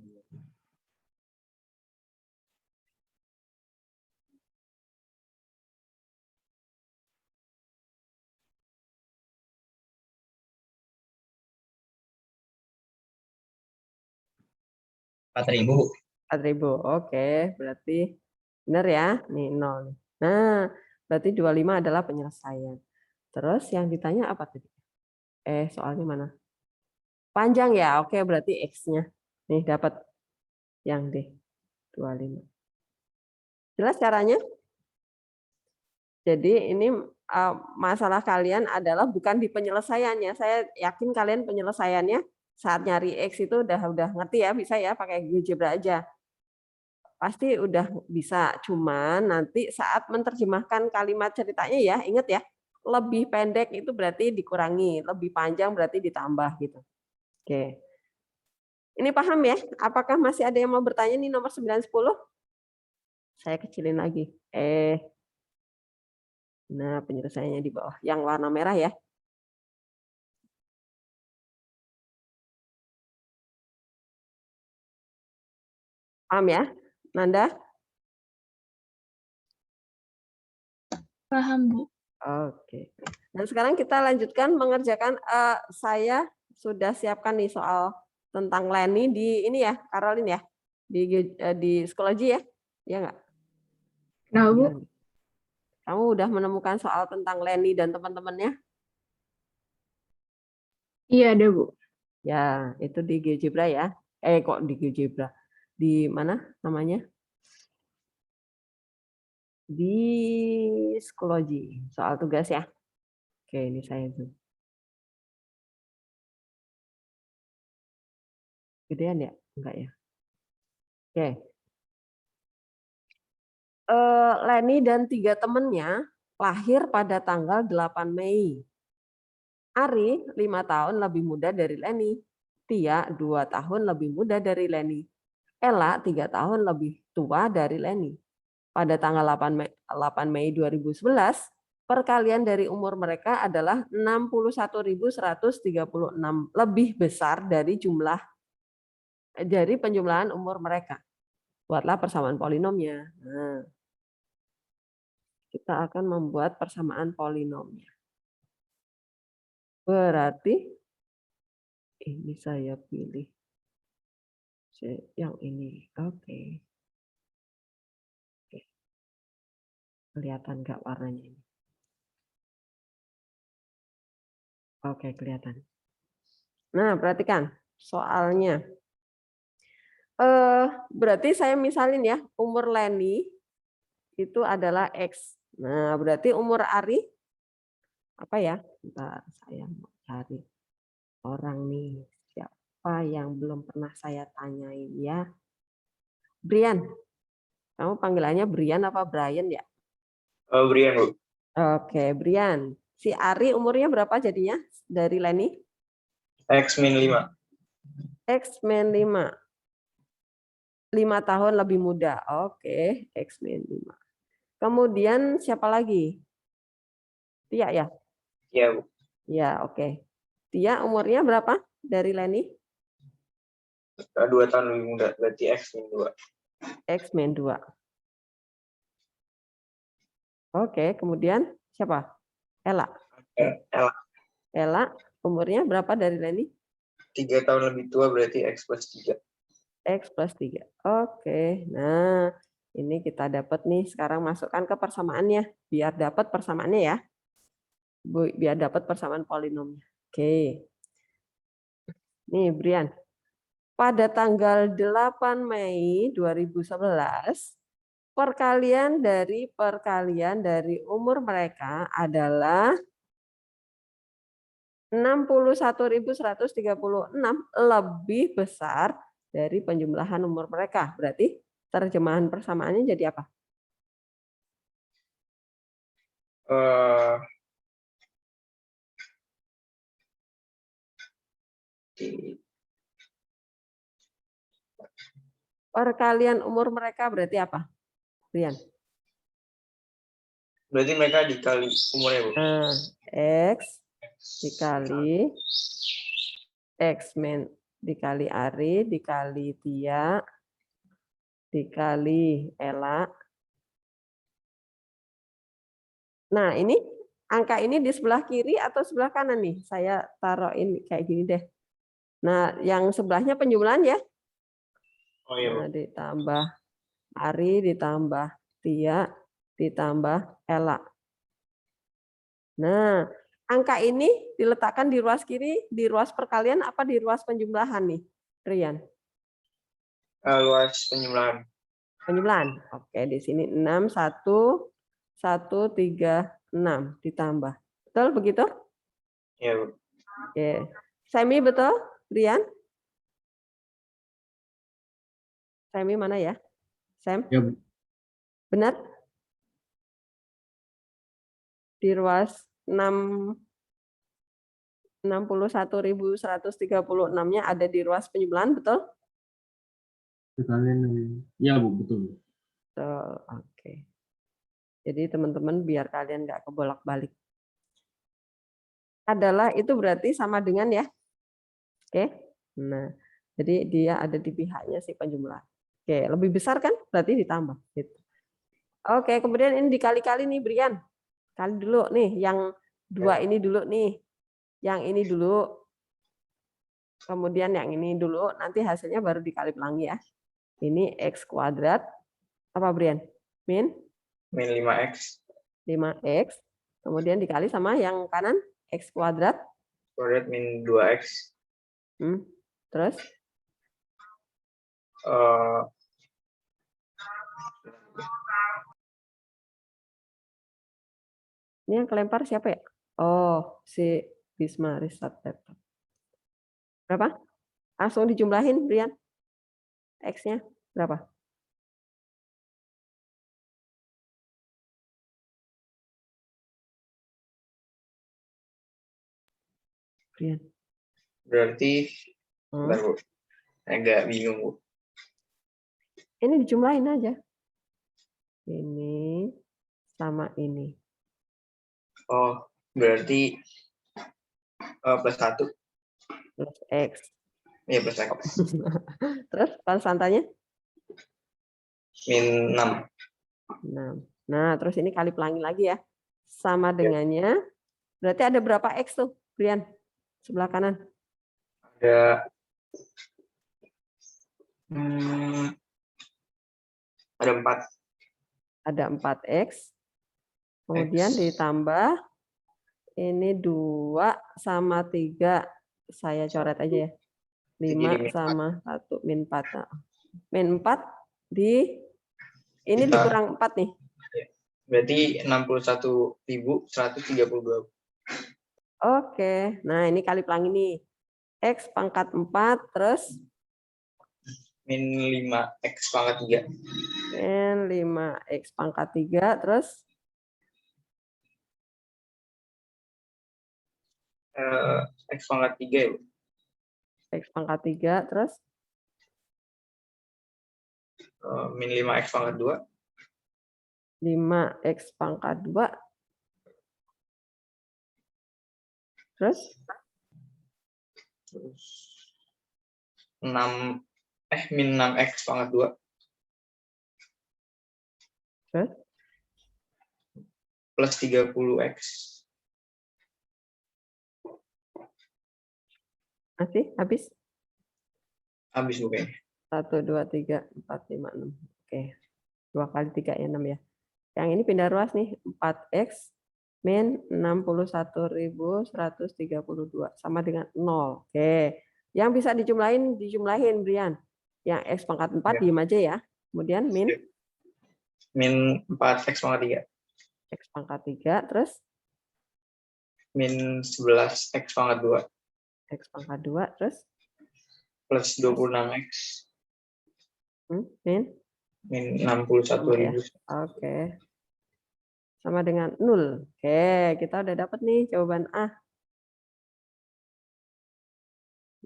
Rp4.000. 4.000. Oke, berarti benar ya. Nih 0. Nah, berarti 25 adalah penyelesaian. Terus yang ditanya apa tadi? Soalnya mana? Panjang ya. Oke, berarti X-nya. Nih dapat yang D. 25. Jelas caranya? Jadi ini masalah kalian adalah bukan di penyelesaiannya. Saya yakin kalian penyelesaiannya saat nyari X itu udah ngerti ya, bisa ya pakai GeoGebra aja. Pasti udah bisa, cuman nanti saat menerjemahkan kalimat ceritanya ya, ingat ya, lebih pendek itu berarti dikurangi, lebih panjang berarti ditambah gitu. Oke. Ini paham ya? Apakah masih ada yang mau bertanya nih nomor 9, 10? Saya kecilin lagi. Nah, penyelesaiannya di bawah. Yang warna merah ya. Paham ya, Nanda? Paham, Bu. Oke. Nah, Nah, sekarang kita lanjutkan mengerjakan. Saya sudah siapkan nih soal tentang Leni di ini ya, Caroline ya, di psikologi ya, ya nggak? Kenapa, Bu? Kamu udah menemukan soal tentang Leni dan teman-temannya? Iya, ada, Bu. Ya, itu di GeoGebra ya. Kok di GeoGebra? Di mana namanya? Di psikologi. Soal tugas ya. Oke, ini saya zoom. Gedean ya? Enggak ya? Oke. Leni dan 3 temannya lahir pada tanggal 8 Mei. Ari 5 tahun lebih muda dari Leni. Tia 2 tahun lebih muda dari Leni. Ella 3 tahun lebih tua dari Leni. Pada tanggal 8 Mei 2011, perkalian dari umur mereka adalah 61.136, lebih besar dari penjumlahan umur mereka. Buatlah persamaan polinomnya. Nah, kita akan membuat persamaan polinomnya. Berarti ini saya pilih yang ini. Oke. Kelihatan nggak warnanya ini? Oke, kelihatan. Nah, perhatikan soalnya. Berarti saya misalin ya, umur Leni itu adalah X. Nah, berarti umur Ari apa ya? Bentar, saya mau cari orang nih. Siapa yang belum pernah saya tanyain ya? Brian. Kamu panggilannya Brian apa Brian ya? Oh, Brian, Bu. Oke, Brian. Si Ari umurnya berapa jadinya dari Leni? X-5. X-5. 5 tahun lebih muda. Oke, X-5. Kemudian siapa lagi? Tia ya? Iya, Bu. Ya, oke. Tia umurnya berapa dari Leni? 2 tahun lebih muda, berarti X-2. X-2. Oke, kemudian siapa? Ella. Ella Ella umurnya berapa dari Leni? 3 tahun lebih tua, berarti X+3. X+3. Oke, nah ini kita dapat nih, sekarang masukkan ke persamaannya, biar dapat persamaannya ya. Biar dapat persamaan polinomnya. Oke. Nih, Brian. Pada tanggal 8 Mei 2011, perkalian dari umur mereka adalah 61.136, lebih besar dari penjumlahan umur mereka. Berarti terjemahan persamaannya jadi apa? Perkalian umur mereka berarti apa, Brian? Berarti mereka dikali umurnya, Bu. Nah, X dikali X-Men dikali Ari dikali Tia dikali Ella. Nah, ini angka ini di sebelah kiri atau sebelah kanan nih? Saya taruh ini kayak gini deh. Nah, yang sebelahnya penjumlahan ya. Oh iya, Bu. Nah, ditambah Ari ditambah Tia ditambah Ella. Nah, angka ini diletakkan di ruas kiri, di ruas perkalian apa di ruas penjumlahan nih, Rian? Luas penjumlahan. Penjumlahan. Oke, di sini 6, 1, 1, 3, 6 ditambah. Betul begitu? Iya, Bu. Oke. Semi betul, Rian? Semi mana ya? Sam? Ya, Bu. Benar? Di ruas 61.136-nya ada di ruas penjumlahan, betul? Sekalian. Ya, Bu, betul. Betul. Oke. Jadi teman-teman biar kalian nggak kebolak-balik. Adalah itu berarti sama dengan ya. Oke. Nah, jadi dia ada di pihaknya si penjumlah. Oke, lebih besar kan? Berarti ditambah. Gitu. Oke, kemudian ini dikali-kali nih, Brian. Kali dulu nih yang Dua ini dulu nih. Yang ini dulu. Kemudian yang ini dulu. Nanti hasilnya baru dikali pelangi ya. Ini X kuadrat. Apa, Brian? Min 5x 5X. Kemudian dikali sama yang kanan. X kuadrat. kuadrat min 2x. Terus? Ini yang kelempar siapa ya? Oh, si Bisma Risat Laptop. Berapa? Langsung dijumlahin, Brian. X-nya berapa? Brian. Berarti, bentar, Bu. Agak bingung, Bu. Ini dijumlahin aja. Ini sama ini. Oh, berarti plus 1. Plus X. Iya, plus X. Terus konstantanya? Min 6. 6. Nah, terus ini kali pelangi lagi ya. Sama dengannya. Berarti ada berapa X tuh, Brian? Sebelah kanan. Ada 4. Ada 4X. Kemudian ditambah ini 2 sama 3. Saya coret aja ya. 5 sama 1 min 4. Min 4 di ini dikurang 4 nih. Berarti 61.132. Oke. Nah, ini kali pelangi nih. X pangkat 4 terus min 5x pangkat 3. min 5x pangkat 3 terus X pangkat 3 ya, Bu. X pangkat 3 terus Min 5x pangkat 2. 5x pangkat 2 terus 6 min 6x pangkat 2. terus Plus 30x. masih habis Habis, Bu, kayaknya. 1 2 3 4 5 6. Oke. 2 kali 3 ya 6 ya. Yang ini pindah ruas nih, 4x min 61.132 sama dengan 0. Oke. Yang bisa dijumlahin Brian. Yang x pangkat 4 Ya. diem aja ya. Kemudian min 4x pangkat 3. x pangkat 3 terus Min 11x pangkat 2. x pangkat 2 terus Plus 26x. min 61.000. Oke. Sama dengan 0. Oke, kita udah dapat nih jawaban A.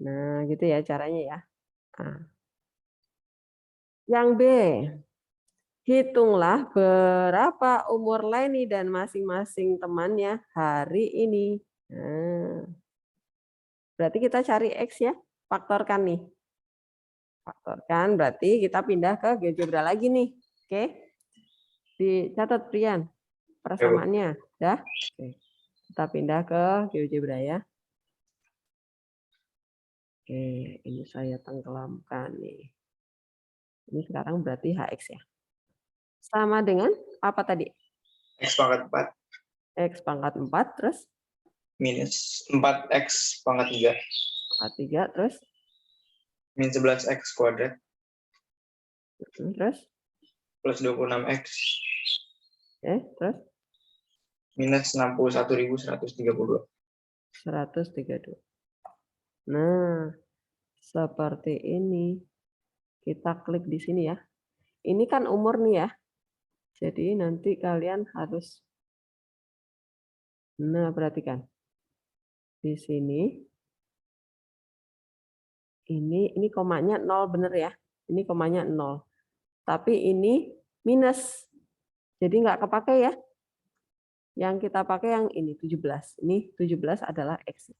Nah, gitu ya caranya ya. A. Yang B. Hitunglah berapa umur Leni dan masing-masing temannya hari ini. Nah, berarti kita cari X ya. Faktorkan nih. Faktorkan berarti kita pindah ke GeoGebra lagi nih. Oke. Dicatat, Brian. Persamaannya. Dah? Oke. Kita pindah ke GeoGebra ya. Oke, ini saya tenggelamkan nih. Ini sekarang berarti HX ya. Sama dengan apa tadi? X pangkat 4. X pangkat 4 terus? Minus 4x pangkat 3. Pangkat 3 terus? Min 11x kuadrat. Terus? Plus 26x. Terus? Minus 61.132. 132. Nah, seperti ini. Kita klik di sini ya. Ini kan umur nih ya. Jadi nanti kalian harus, nah perhatikan. Di sini, ini komanya 0 bener ya. Ini komanya 0. Tapi ini minus. Jadi nggak kepakai ya. Yang kita pakai yang ini 17. Ini 17 adalah X.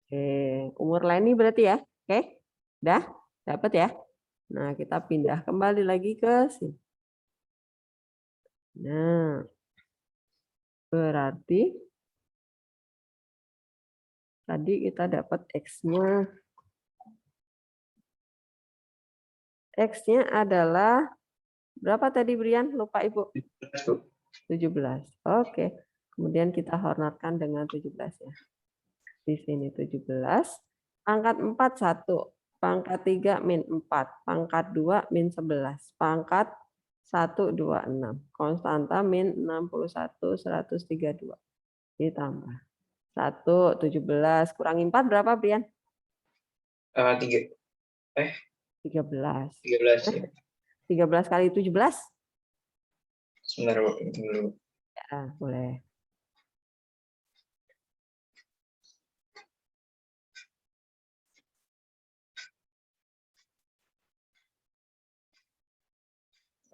Oke, umur Leni berarti ya. Oke, udah dapat ya. Nah, kita pindah kembali lagi ke sini. Nah, berarti Tadi kita dapat X-nya. X-nya adalah berapa tadi Brian? Lupa Ibu. 17. Oke. Kemudian kita hormatkan dengan 17 ya. Di sini 17. Pangkat 4 1. Pangkat 3 min 4. Pangkat 2 min 11. Pangkat 1 26. Konstanta min 61 132. Ditambah. 1 17 kurangi 4 berapa Brian? 3. 13. 13 ya. 13 kali 17? Sebentar, Bu. Itu dulu. Ya, boleh.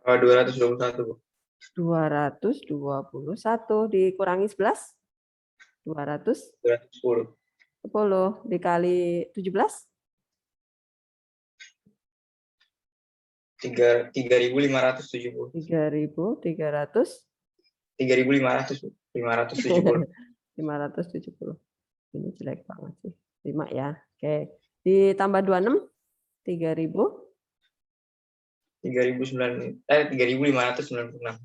Oh, 221, Bu. 221 dikurangi 11? 210 210. dikali 17? 3.570. 3.300? 3.500, Bu. 570. 570. Ini jelek banget sih. 5 ya. Oke. Ditambah 26? 3.000? 3.596.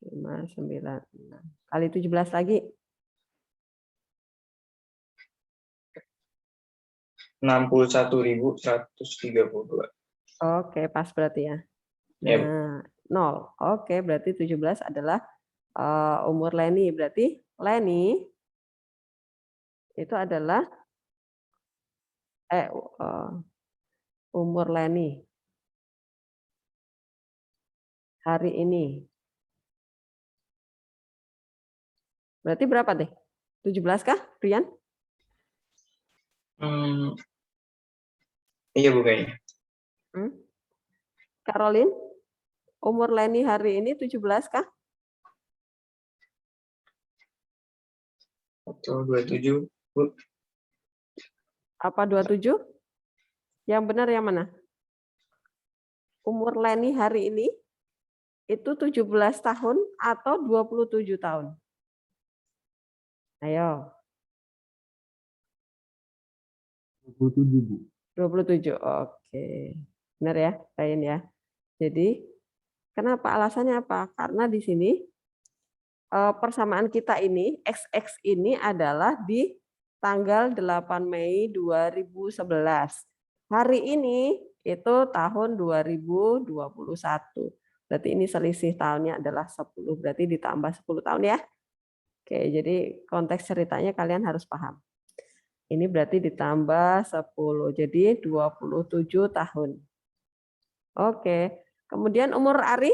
596. Kali 17 lagi? 61.132. Oke, pas berarti ya. Ya, Bu. Nah, 0. Oke, berarti 17 adalah umur Leni. Berarti Leni itu adalah umur Leni hari ini. Berarti berapa deh? 17 kah, Brian? Iya, Bu, kayaknya. Caroline, umur Leni hari ini 17 kah? Atau 27, Bu. Apa 27? Yang benar yang mana? Umur Leni hari ini itu 17 tahun atau 27 tahun? Ayo. 27, Bu. 27. Oke. Benar ya, Ryan ya. Jadi, kenapa? Alasannya apa? Karena di sini persamaan kita ini, XX ini adalah di tanggal 8 Mei 2011. Hari ini itu tahun 2021. Berarti ini selisih tahunnya adalah 10. Berarti ditambah 10 tahun ya. Oke, jadi konteks ceritanya kalian harus paham. Ini berarti ditambah 10. Jadi 27 tahun. Oke. Kemudian umur Ari?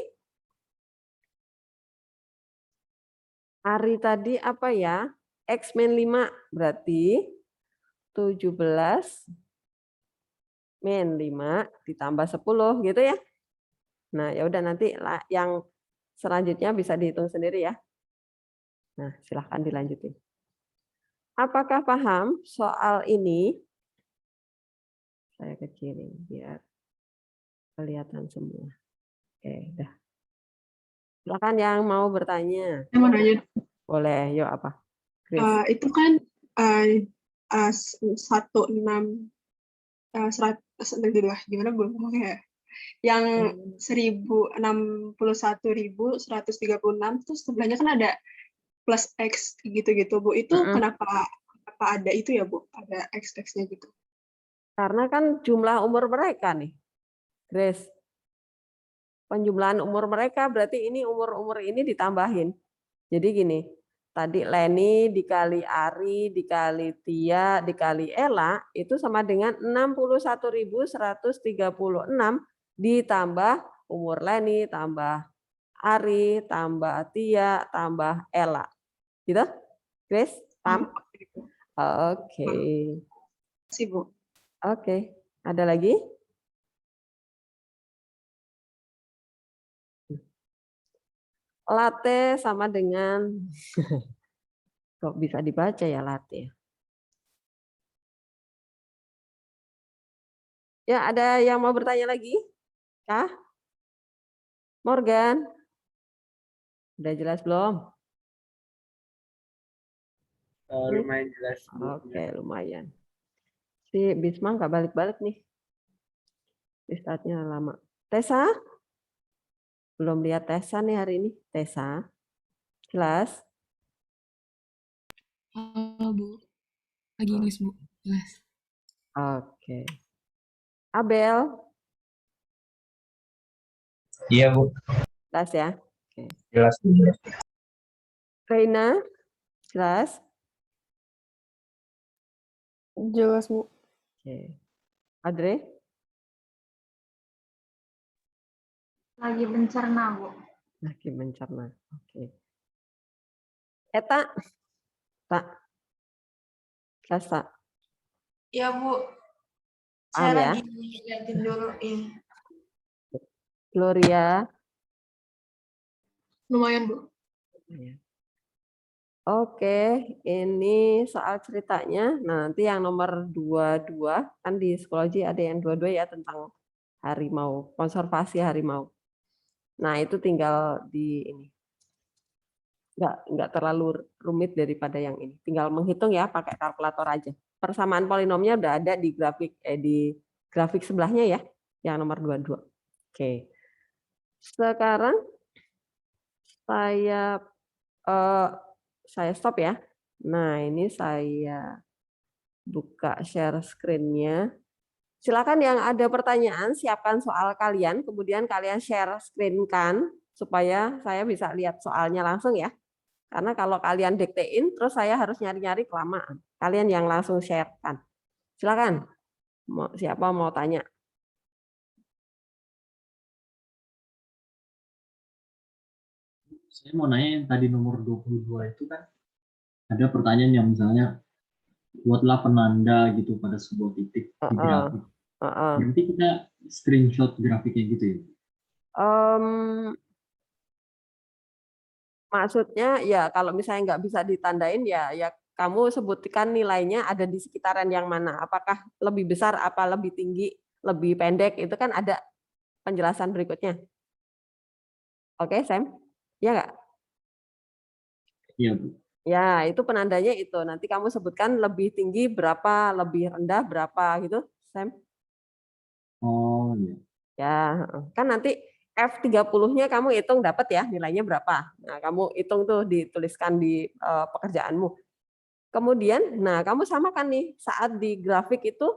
Ari tadi apa ya? X min 5 berarti 17 min 5 ditambah 10 gitu ya. Nah, ya udah nanti yang selanjutnya bisa dihitung sendiri ya. Nah, silahkan dilanjutin. Apakah paham soal ini? Saya kecilin biar kelihatan semua. Oke, udah. Silakan yang mau bertanya. Saya mau nanya, Boleh, yuk apa? Chris. itu kan 16 gimana gue ngomongnya? Yang 161.136 terus sebelahnya kan ada plus X gitu-gitu, Bu. Itu kenapa ada itu ya, Bu? Ada X-nya gitu. Karena kan jumlah umur mereka nih, Grace. Penjumlahan umur mereka berarti ini umur-umur ini ditambahin. Jadi gini, tadi Leni dikali Ari dikali Tia dikali Ella itu sama dengan 61.136 ditambah umur Leni tambah Ari tambah Tia tambah Ella. Gitu? Grace, paham? Oke. Terima kasih, Bu. Oke. Ada lagi? Latte sama dengan kok bisa dibaca ya latte. Ya, ada yang mau bertanya lagi? Kah? Morgan? Udah jelas belum? Lumayan jelas. Bu. Oke, lumayan. Si Bisma nggak balik-balik nih. Startnya lama. Tessa? Belum lihat Tessa nih hari ini. Tessa? Jelas? Halo Bu, lagi nulis Bu, jelas. Oke. Abel? Iya, Bu. Jelas ya? Jelas. Reina? Jelas? Jelas, Bu. Oke. Adre? Lagi mencerna, Bu. Lagi mencerna. Oke. Eta? Tak? Jelas tak? Ya, Bu. Paham Saya ya? lagi liatin dulu. Ya. Gloria? Lumayan, Bu. Oke, ini soal ceritanya. Nah, nanti yang nomor 22, kan di psikologi ada yang 22 ya tentang harimau, konservasi harimau. Nah, itu tinggal di ini. Nggak terlalu rumit daripada yang ini. Tinggal menghitung ya pakai kalkulator aja. Persamaan polinomnya udah ada di grafik sebelahnya ya, yang nomor 22. Oke. Sekarang saya stop ya. Nah, ini saya buka share screen-nya. Silakan yang ada pertanyaan, siapkan soal kalian, kemudian kalian share screen-kan supaya saya bisa lihat soalnya langsung ya. Karena kalau kalian diktein, terus saya harus nyari-nyari kelamaan. Kalian yang langsung share-kan. Silakan. Siapa mau tanya? Saya mau nanya yang tadi nomor 22 itu kan ada pertanyaan yang misalnya buatlah penanda gitu pada sebuah titik di grafik. Nanti kita screenshot grafiknya gitu ya? Maksudnya ya kalau misalnya nggak bisa ditandain ya kamu sebutkan nilainya ada di sekitaran yang mana. Apakah lebih besar, apa lebih tinggi, lebih pendek, itu kan ada penjelasan berikutnya. Oke, Sam? Iya nggak? Iya, Bu. Ya, itu penandanya itu. Nanti kamu sebutkan lebih tinggi berapa, lebih rendah berapa gitu, Sam. Oh, iya. Ya, kan nanti F30-nya kamu hitung dapat ya nilainya berapa. Nah, kamu hitung tuh dituliskan di pekerjaanmu. Kemudian, nah kamu samakan nih saat di grafik itu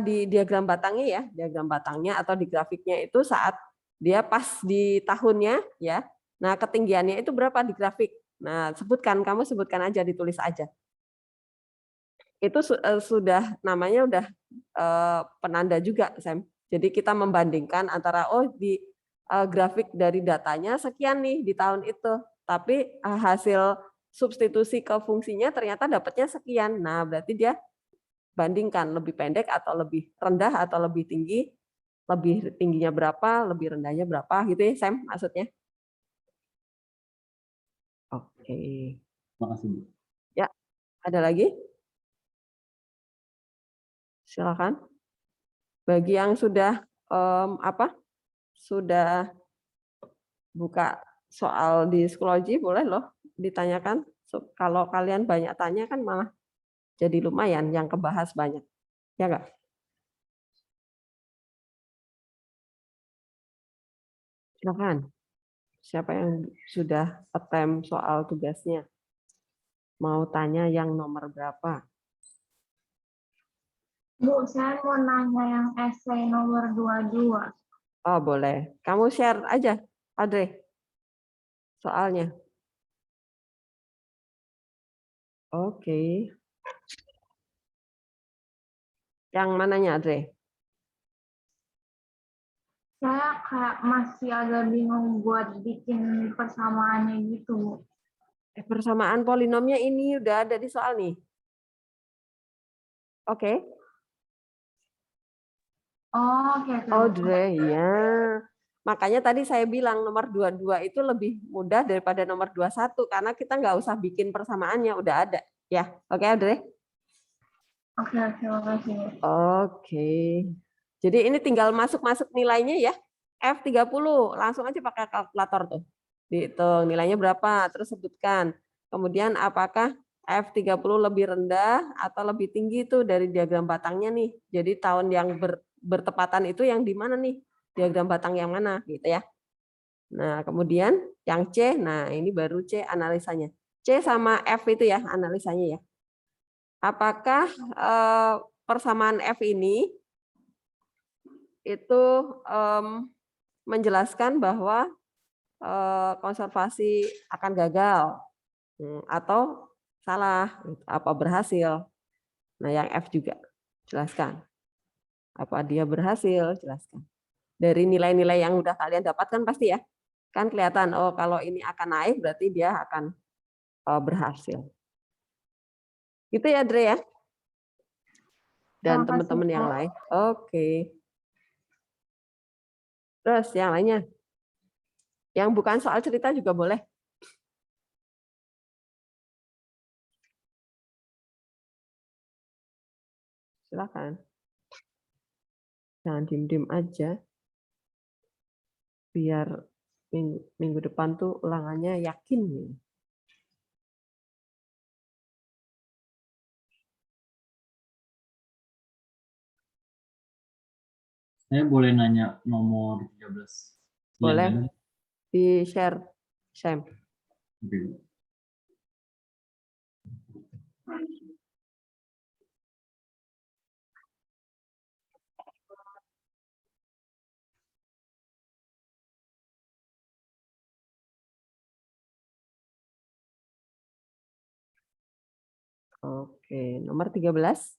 di diagram batangnya ya, diagram batangnya atau di grafiknya itu saat dia pas di tahunnya ya. Nah, ketinggiannya itu berapa di grafik? Nah, kamu sebutkan aja, ditulis aja. Itu sudah namanya udah penanda juga, Sam. Jadi kita membandingkan antara di grafik dari datanya sekian nih di tahun itu, tapi hasil substitusi ke fungsinya ternyata dapatnya sekian. Nah, berarti dia bandingkan lebih pendek atau lebih rendah atau lebih tinggi, lebih tingginya berapa, lebih rendahnya berapa gitu ya, Sam, maksudnya. Oke. Makasih, Bu. Ya, ada lagi? Silakan. Bagi yang sudah sudah buka soal di psikologi boleh loh ditanyakan. Kalau kalian banyak tanya kan malah jadi lumayan yang kebahas banyak. Ya enggak? Silakan. Siapa yang sudah attempt soal tugasnya? Mau tanya yang nomor berapa? Bu, saya mau nanya yang essay nomor 22. Oh, boleh. Kamu share aja, Adre, soalnya. Oke. Yang mananya, Adre? Saya kayak masih agak bingung buat bikin persamaannya gitu, Bu. Persamaan polinomnya ini udah ada di soal nih. Oke. Oh, oke. Dre, ya. Makanya tadi saya bilang nomor 22 itu lebih mudah daripada nomor 21 karena kita nggak usah bikin persamaannya, udah ada. Ya, oke, Dre? Oke, makasih. Oke. Jadi ini tinggal masuk-masuk nilainya ya. F30, langsung aja pakai kalkulator tuh. Dihitung nilainya berapa, terus sebutkan. Kemudian apakah F30 lebih rendah atau lebih tinggi itu dari diagram batangnya nih. Jadi tahun yang bertepatan itu yang di mana nih? Diagram batang yang mana gitu ya. Nah, kemudian yang C, nah ini baru C analisanya. C sama F itu ya analisanya ya. Apakah persamaan F ini itu menjelaskan bahwa konservasi akan gagal atau salah, apa berhasil. Nah, yang F juga jelaskan. Apa dia berhasil, jelaskan. Dari nilai-nilai yang udah kalian dapatkan pasti ya. Kan kelihatan, oh kalau ini akan naik berarti dia akan berhasil. Gitu ya, Dre ya. Dan teman-teman yang lain. Oke. Terus yang lainnya. Yang bukan soal cerita juga boleh. Silakan. Jangan diem-diem aja. Biar minggu depan tuh ulangannya yakin. Saya boleh nanya nomor 13. Boleh. Di share, Sam. Oke. Oke, nomor 13.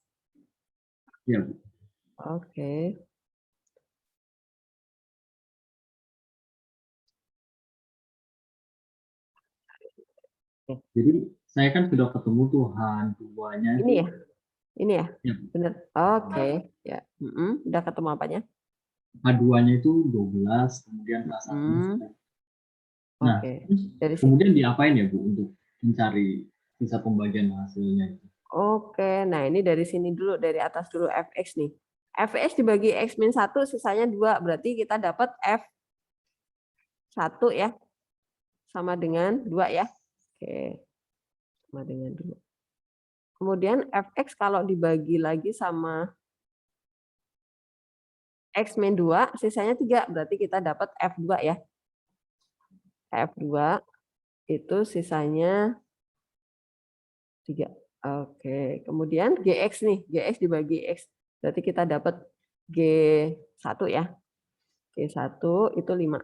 Ya. Oke. Jadi saya kan sudah ketemu tuh H2-nya. Ini ya? Ini ya? Ya. Benar. Oke, ya. Udah ketemu apanya? H2-nya itu 12, kemudian H1. Nah, dari kemudian diapain ya Bu untuk mencari sisa pembagian hasilnya itu? Oke, nah ini dari sini dulu, dari atas dulu fx nih. Fx dibagi x-1 sisanya 2, berarti kita dapat F1 ya. Sama dengan 2 ya. Oke. Sama dengan 2. Kemudian fx kalau dibagi lagi sama x-2, sisanya 3, berarti kita dapat F2 ya. F2 itu sisanya 3. Oke, kemudian GX nih, GX dibagi X, berarti kita dapat G1 ya. G1 itu 5.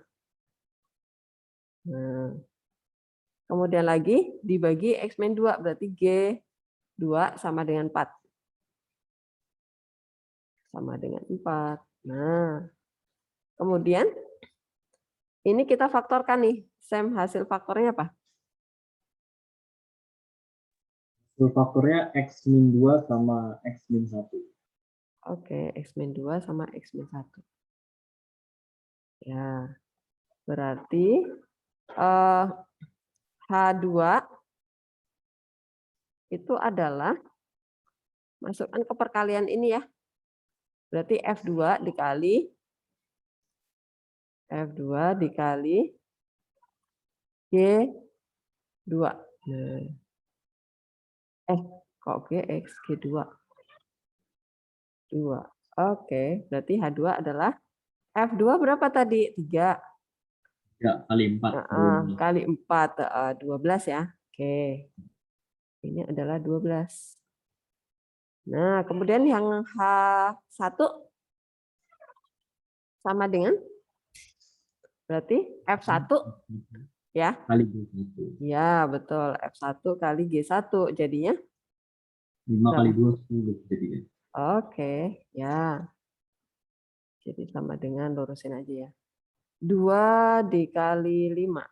Nah, kemudian lagi dibagi X-2, berarti G2 sama dengan 4. Sama dengan 4. Nah, kemudian ini kita faktorkan nih. Sam, hasil faktornya apa? Hasil faktornya X-2 sama X-1. Oke, X-2 sama X-1. Ya, berarti H2 itu adalah, masukkan ke perkalian ini ya. Berarti F2 dikali G2. Nah. Kok GX G2? 2. Oke, berarti H2 adalah F2 berapa tadi? 3. Ya, kali 4. Kali 4, 12 ya. Oke. Ini adalah 12. Nah, kemudian yang H1 sama dengan? Berarti F1 ya? Kali G1. Ya, betul. F1 kali G1 jadinya? 5 kali 2, 10 jadinya. Oke, ya. Jadi sama dengan, lurusin aja ya. 2 dikali 5,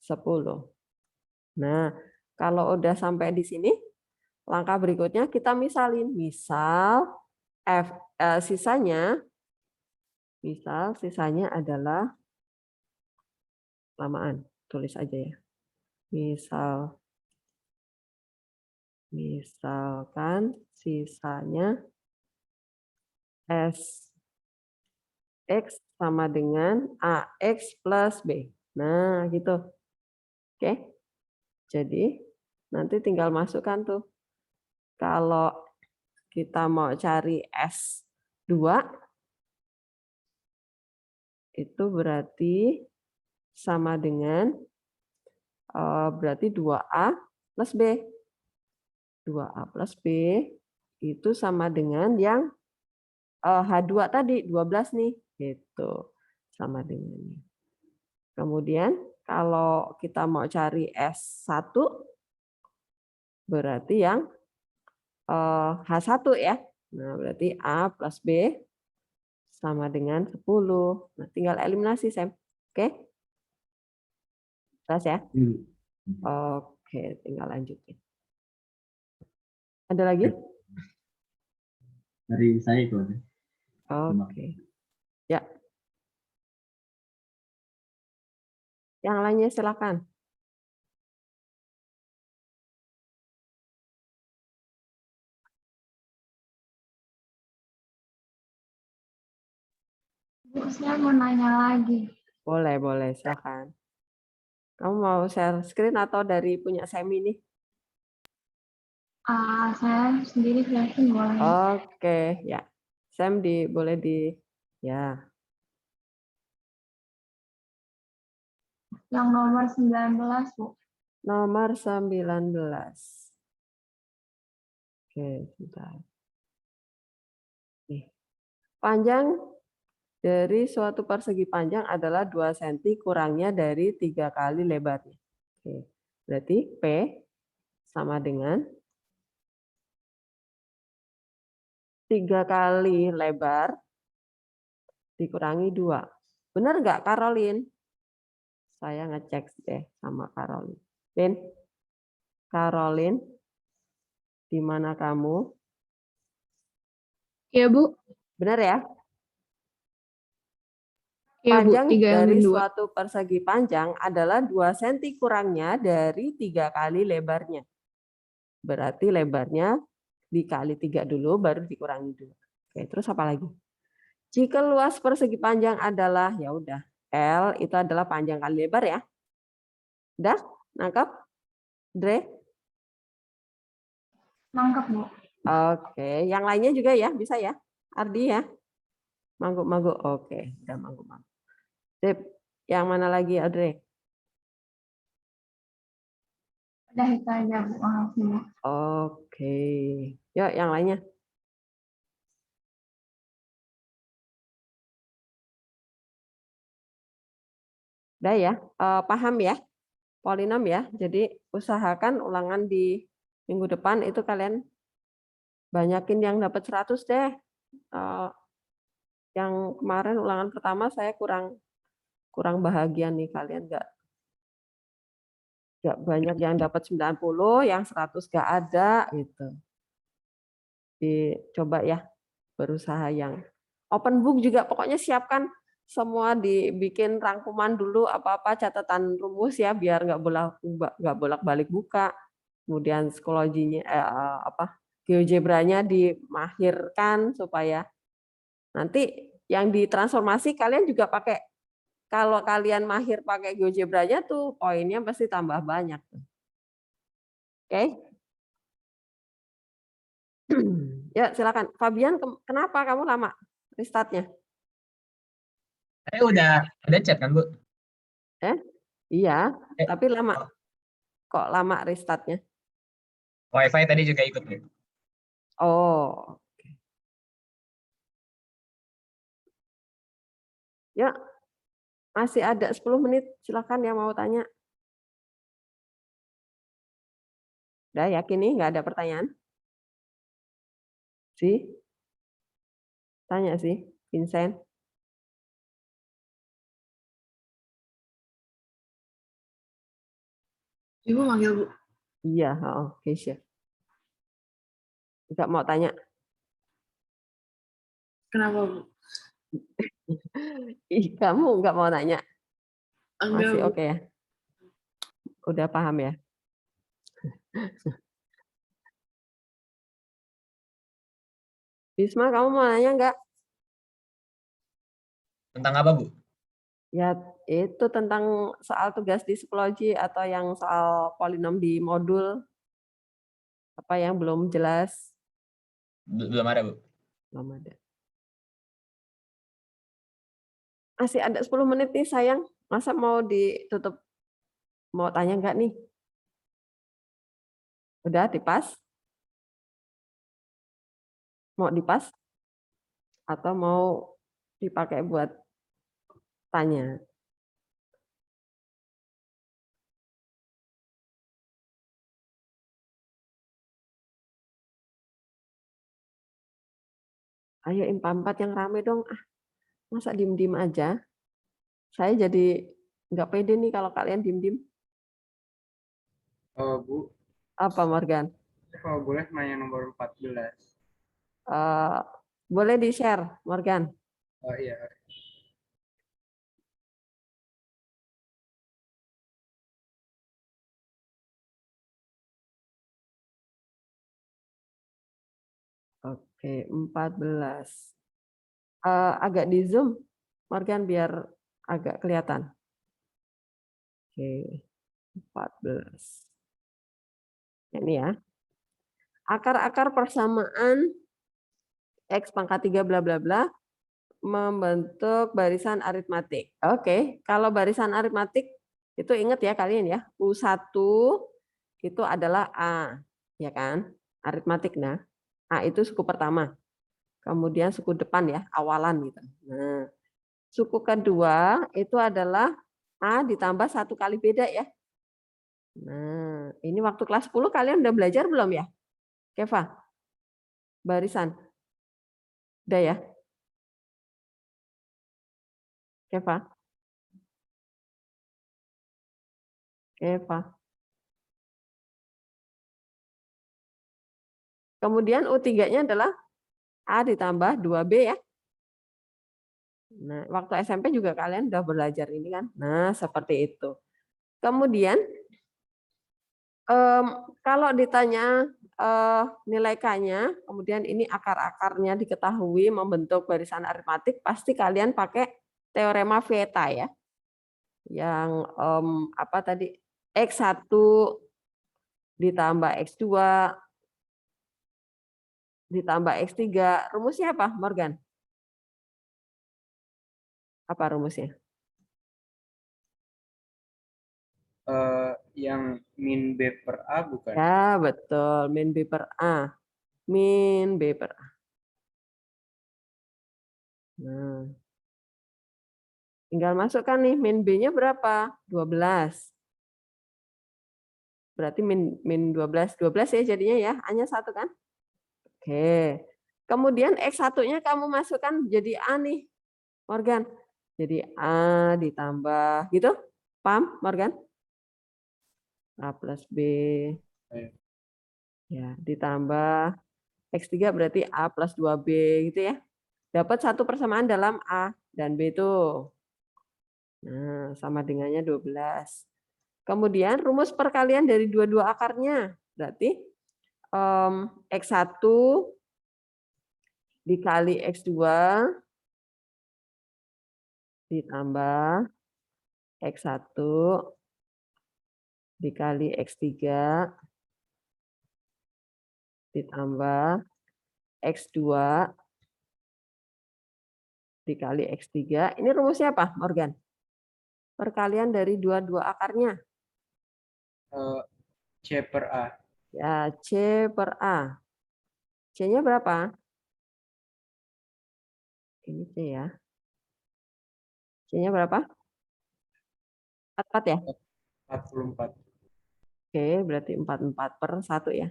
10. Nah, kalau udah sampai di sini, langkah berikutnya kita misalin. Misal sisanya adalah lamaan. Tulis aja ya. Misalkan sisanya SX sama dengan AX plus B. Nah, gitu. Oke. Jadi Nanti tinggal masukkan tuh. Kalau kita mau cari S2, itu berarti sama dengan berarti 2A plus B. 2A plus B itu sama dengan yang H2 tadi, 12 nih. Gitu. Sama dengan ini. Kemudian kalau kita mau cari S1, berarti yang H1 ya. Nah, berarti A plus B sama dengan 10. Nah, tinggal eliminasi, Sam. Oke? Jelas ya? Oke, tinggal lanjutin. Ada lagi? Dari saya itu aja. Oke. Ya. Yang lainnya silakan. Bu, saya mau nanya lagi. Boleh, silakan. Kamu mau share screen atau dari punya Semi nih? Saya sendiri jelasin boleh. Oke, ya. Sam boleh ya. Yang nomor 19, Bu. Nomor 19. Oke, sebentar. Nih. Panjang dari suatu persegi panjang adalah 2 cm kurangnya dari 3 kali lebarnya. Oke. Berarti P sama dengan 3 kali lebar dikurangi 2. Benar nggak, Caroline? Saya ngecek deh sama Caroline. Caroline, di mana kamu? Iya, Bu. Benar ya? Iya, Bu. Panjang 3 dari dan 2. suatu persegi panjang adalah 2 cm kurangnya dari 3 kali lebarnya. Berarti lebarnya dikali 3 dulu, baru dikurangi 2. Oke, terus apa lagi? Jika luas persegi panjang adalah, ya udah, L itu adalah panjang kali lebar ya. Udah? Nangkep? Dre? Nangkep, Bu. Oke, yang lainnya juga ya, bisa ya? Ardi ya? Mangguk-mangguk. Oke, udah mangguk-mangguk. Sip. Yang mana lagi, Audrey? Udah itu aja, Bu. Makasih, Bu. Oke. Yuk, yang lainnya. Udah ya? Paham ya? Polinom ya. Jadi usahakan ulangan di minggu depan itu kalian banyakin yang dapat 100 deh. Yang kemarin ulangan pertama saya kurang bahagia nih, kalian nggak banyak yang dapat 90, yang 100 nggak ada gitu. Dicoba ya, berusaha yang open book juga, pokoknya siapkan semua, dibikin rangkuman dulu apa-apa, catatan rumus ya, biar nggak bolak-balik buka. Kemudian psikologinya GeoGebra-nya dimahirkan supaya nanti yang ditransformasi kalian juga pakai. Kalau kalian mahir pakai GeoGebra-nya tuh poinnya pasti tambah banyak. Oke. Ya, silakan. Fabian, kenapa kamu lama restartnya? Saya udah chat kan, Bu? Iya, tapi lama. Kok lama restartnya? Wi-Fi tadi juga ikut, Bu. Oh. Ya, masih ada 10 menit. Silakan yang mau tanya. Udah yakin nih nggak ada pertanyaan? Sih? Tanya sih, Vincent. Ibu manggil, Bu. Iya, Keisha. Nggak mau tanya. Kenapa, Bu? Kamu nggak mau tanya? Enggak, Masih Bu. oke ya? Udah paham ya? Bisma, kamu mau nanya nggak? Tentang apa, Bu? Ya, itu tentang soal tugas di psikologi atau yang soal polinom di modul. Apa yang belum jelas? Belum ada, Bu. Belum ada. Masih ada 10 menit nih sayang. Masa mau ditutup? Mau tanya nggak nih? Udah dipas? Mau dipas? Atau mau dipakai buat tanya? Ayo IMPA 4 yang rame dong. Masa diem-diem aja? Saya jadi nggak pede nih kalau kalian diem-diem. Bu, Apa Morgan? kalau boleh nanya nomor 14. Boleh di-share, Morgan? Oh iya. Oke, 14. Agak di zoom, Morgan, biar agak kelihatan. Oke, 14. Ini ya. Akar-akar persamaan X pangkat 3 bla bla bla membentuk barisan aritmatik. Oke, kalau barisan aritmatik itu ingat ya kalian ya, U1 itu adalah A, ya kan? Aritmatik. Nah, A itu suku pertama. Kemudian suku depan ya, awalan gitu. Nah, suku kedua itu adalah A ditambah 1 kali beda ya. Nah, ini waktu kelas 10 kalian udah belajar belum ya? Keva? Barisan? Udah ya? Keva? Keva? Kemudian U3-nya adalah A ditambah 2B ya. Nah, waktu SMP juga kalian udah belajar ini kan. Nah, seperti itu. Kemudian, kalau ditanya nilai K-nya, kemudian ini akar-akarnya diketahui membentuk barisan aritmatik, pasti kalian pakai teorema Vieta ya. Yang apa tadi? X1 ditambah X2 ditambah X3. Rumusnya apa, Morgan? Apa rumusnya? Yang min B per A bukan? Ya, betul. Min B per A. Min B per A. Nah. Tinggal masukkan nih, min B-nya berapa? 12. Berarti min 12. 12 ya jadinya ya. A-nya 1 kan? Oke. Kemudian X1-nya kamu masukkan jadi A nih, Morgan. Jadi A ditambah gitu. Paham, Morgan? A plus B. Ya, ditambah X3 berarti A plus 2B gitu ya. Dapat satu persamaan dalam A dan B itu. Nah, sama dengannya 12. Kemudian rumus perkalian dari dua-dua akarnya. Berarti X1 dikali X2 ditambah X1 dikali X3 ditambah X2 dikali X3. Ini rumusnya apa, Morgan? Perkalian dari dua-dua akarnya. C per A. Ya, C per A. C-nya berapa? Ini C ya. C-nya berapa? 44 ya? 44. Oke, berarti 44 per 1 ya.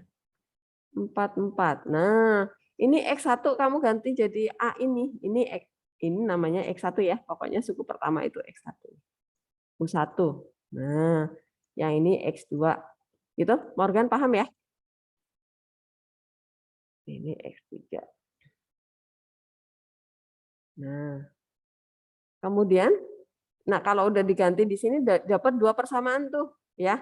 44. Nah, ini X1 kamu ganti jadi A ini. Ini namanya X1 ya. Pokoknya suku pertama itu X1. U1. Nah, yang ini X2. Gitu? Morgan paham ya? Ini X3. Nah, kemudian, nah kalau udah diganti di sini dapat dua persamaan tuh, ya,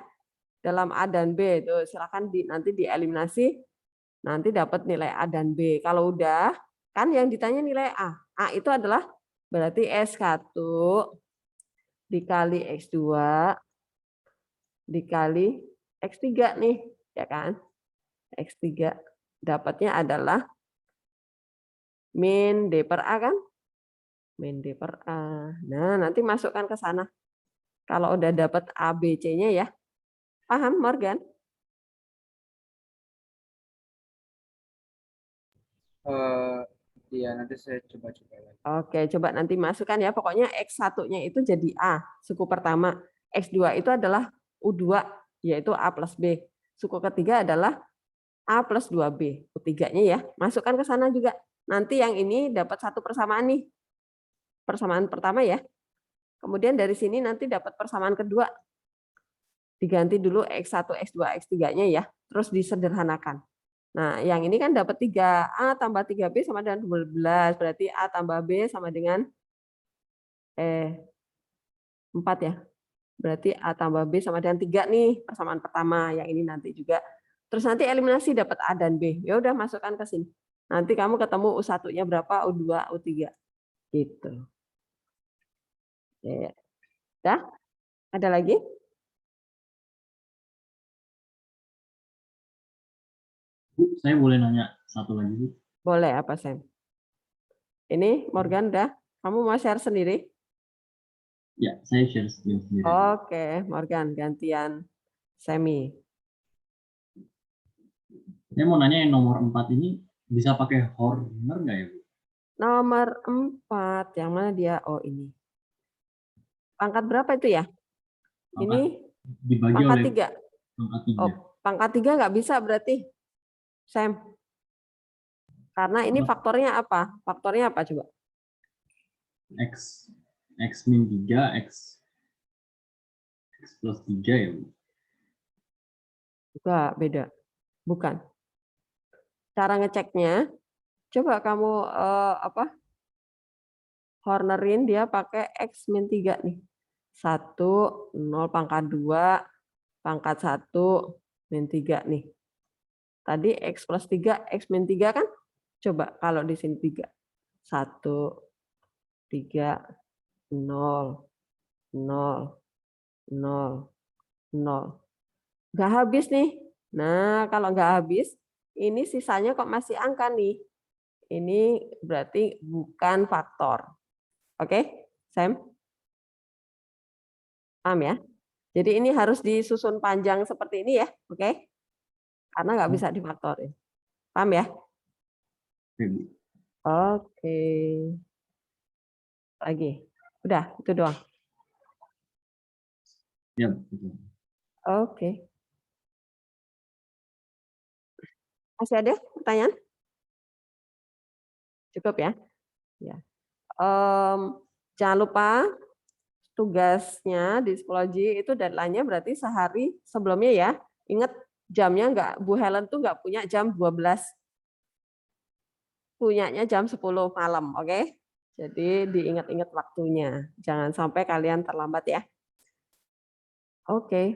dalam A dan B. Tuh, silakan nanti dieliminasi, nanti dapat nilai A dan B. Kalau udah, kan yang ditanya nilai A. A itu adalah berarti S1 dikali X2 dikali X3 nih, ya kan? X3 dapatnya adalah min D per A kan? Min D per A. Nah, nanti masukkan ke sana. Kalau udah dapat A, B, C-nya ya. Paham, Morgan? Iya, nanti saya coba-coba lagi. Oke, coba nanti masukkan ya. Pokoknya X1-nya itu jadi A, suku pertama. X2 itu adalah U2, yaitu A plus B. Suku ketiga adalah A plus 2B. U3-nya ya. Masukkan ke sana juga. Nanti yang ini dapat satu persamaan nih. Persamaan pertama ya. Kemudian dari sini nanti dapat persamaan kedua. Diganti dulu X1, X2, X3-nya ya. Terus disederhanakan. Nah, yang ini kan dapat 3A tambah 3B sama dengan 12. Berarti A tambah B sama dengan 4 ya. Berarti A tambah B sama dengan 3 nih, persamaan pertama. Yang ini nanti juga. Terus nanti eliminasi dapat A dan B. Ya udah masukkan ke sini. Nanti kamu ketemu U1-nya berapa, U2, U3. Gitu. Ya. Dah? Ada lagi? Bu, saya boleh nanya satu lagi, Bu? Boleh, apa, Sam? Ini Morgan udah? Kamu mau share sendiri? Ya, saya share screen sendiri. Oke, Morgan, gantian Semi. Saya mau nanya yang nomor 4 ini bisa pakai Horner nggak ya, Bu? Nomor 4, yang mana dia? Oh, ini. Pangkat berapa itu ya? Ini Dibagi pangkat oleh 3. pangkat 3. Oh, pangkat 3 nggak bisa berarti, Sam. Karena ini faktornya apa? Faktornya apa coba? X min 3, X plus 3 ya, Bu? Enggak, beda. Bukan. Cara ngeceknya, coba kamu Hornerin dia pakai X min 3 nih. 1, 0, pangkat 2, pangkat 1, min 3 nih. Tadi X plus 3, X min 3 kan? Coba kalau di sini 3. 1, 3, 0, 0, 0, 0. Nggak habis nih. Nah, kalau nggak habis, ini sisanya kok masih angka nih. Ini berarti bukan faktor. Oke, Sam? Paham ya? Jadi ini harus disusun panjang seperti ini ya, oke? Karena nggak bisa difaktorin. Paham ya? Oke. Lagi. Udah, itu doang. Ya, betul. Oke. Masih ada pertanyaan? Cukup ya? Ya. Jangan lupa tugasnya di psikologi itu deadline-nya berarti sehari sebelumnya ya. Ingat jamnya enggak, Bu Helen tuh enggak punya jam 12. Punyanya jam 10 malam, oke? Jadi diingat-ingat waktunya. Jangan sampai kalian terlambat ya. Oke.